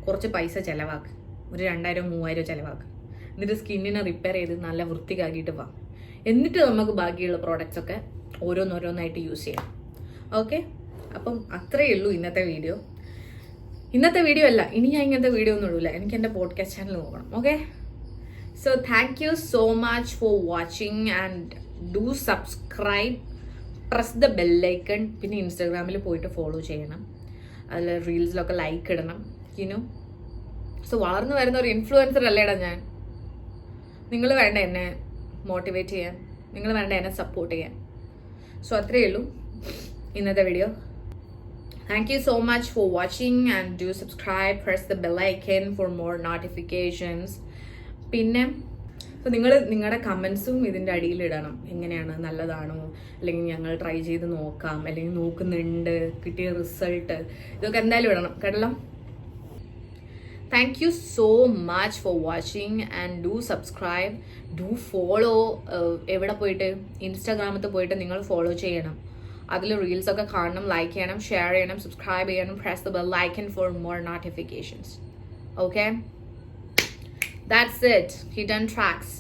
A: കുറച്ച് പൈസ ചിലവാക്ക്, ഒരു 2000-3000 ചിലവാക്ക്. എന്നിട്ട് സ്കിന്നിനെ റിപ്പയർ ചെയ്ത് നല്ല വൃത്തിക്കാക്കിയിട്ട് വാ. എന്നിട്ട് നമുക്ക് ബാക്കിയുള്ള പ്രോഡക്റ്റ്സ് ഒക്കെ ഓരോന്നോരോന്നായിട്ട് യൂസ് ചെയ്യാം. ഓക്കെ, അപ്പം അത്രയേ ഉള്ളൂ ഇന്നത്തെ വീഡിയോ. ഇന്നത്തെ വീഡിയോ അല്ല, ഇനി ഞാൻ ഇങ്ങനത്തെ വീഡിയോ ഒന്നും ഇടില്ല. എനിക്ക് എൻ്റെ പോഡ്കാസ്റ്റ് ചാനൽ നോക്കണം. Okay, so thank you so much for watching and do subscribe, press the bell icon. പിന്നെ ഇൻസ്റ്റാഗ്രാമിൽ പോയിട്ട് ഫോളോ ചെയ്യണം, അതിൽ റീൽസിലൊക്കെ ലൈക്ക് ഇടണം. സോ വളർന്നു വരുന്ന ഒരു ഇൻഫ്ലുവൻസർ അല്ലേടാ ഞാൻ. നിങ്ങൾ വേണ്ട എന്നെ മോട്ടിവേറ്റ് ചെയ്യാൻ, നിങ്ങൾ വേണ്ട എന്നെ സപ്പോർട്ട് ചെയ്യാൻ. സോ അത്രയേ ഉള്ളൂ ഇന്നത്തെ video. Thank you so much for watching and do subscribe, press the bell icon for more notifications. പിന്നെ നിങ്ങൾ നിങ്ങളുടെ കമൻസും ഇതിൻ്റെ അടിയിൽ ഇടണം. എങ്ങനെയാണ്, നല്ലതാണോ, അല്ലെങ്കിൽ ഞങ്ങൾ ട്രൈ ചെയ്ത് നോക്കാം, അല്ലെങ്കിൽ നോക്കുന്നുണ്ട്, കിട്ടിയ റിസൾട്ട്, ഇതൊക്കെ എന്തായാലും ഇടണം കേട്ടല്ലോ. Thank you so much for watching and do subscribe, do follow. എവിടെ പോയിട്ട്, ഇൻസ്റ്റാഗ്രാമിൽ പോയിട്ട് നിങ്ങൾ ഫോളോ ചെയ്യണം. അതിൽ റീൽസ് ഒക്കെ കാണണം, ലൈക്ക് ചെയ്യണം, ഷെയർ ചെയ്യണം, സബ്സ്ക്രൈബ് ചെയ്യണം, press the bell icon for more notifications. Okay, that's it. Hidden Tracks.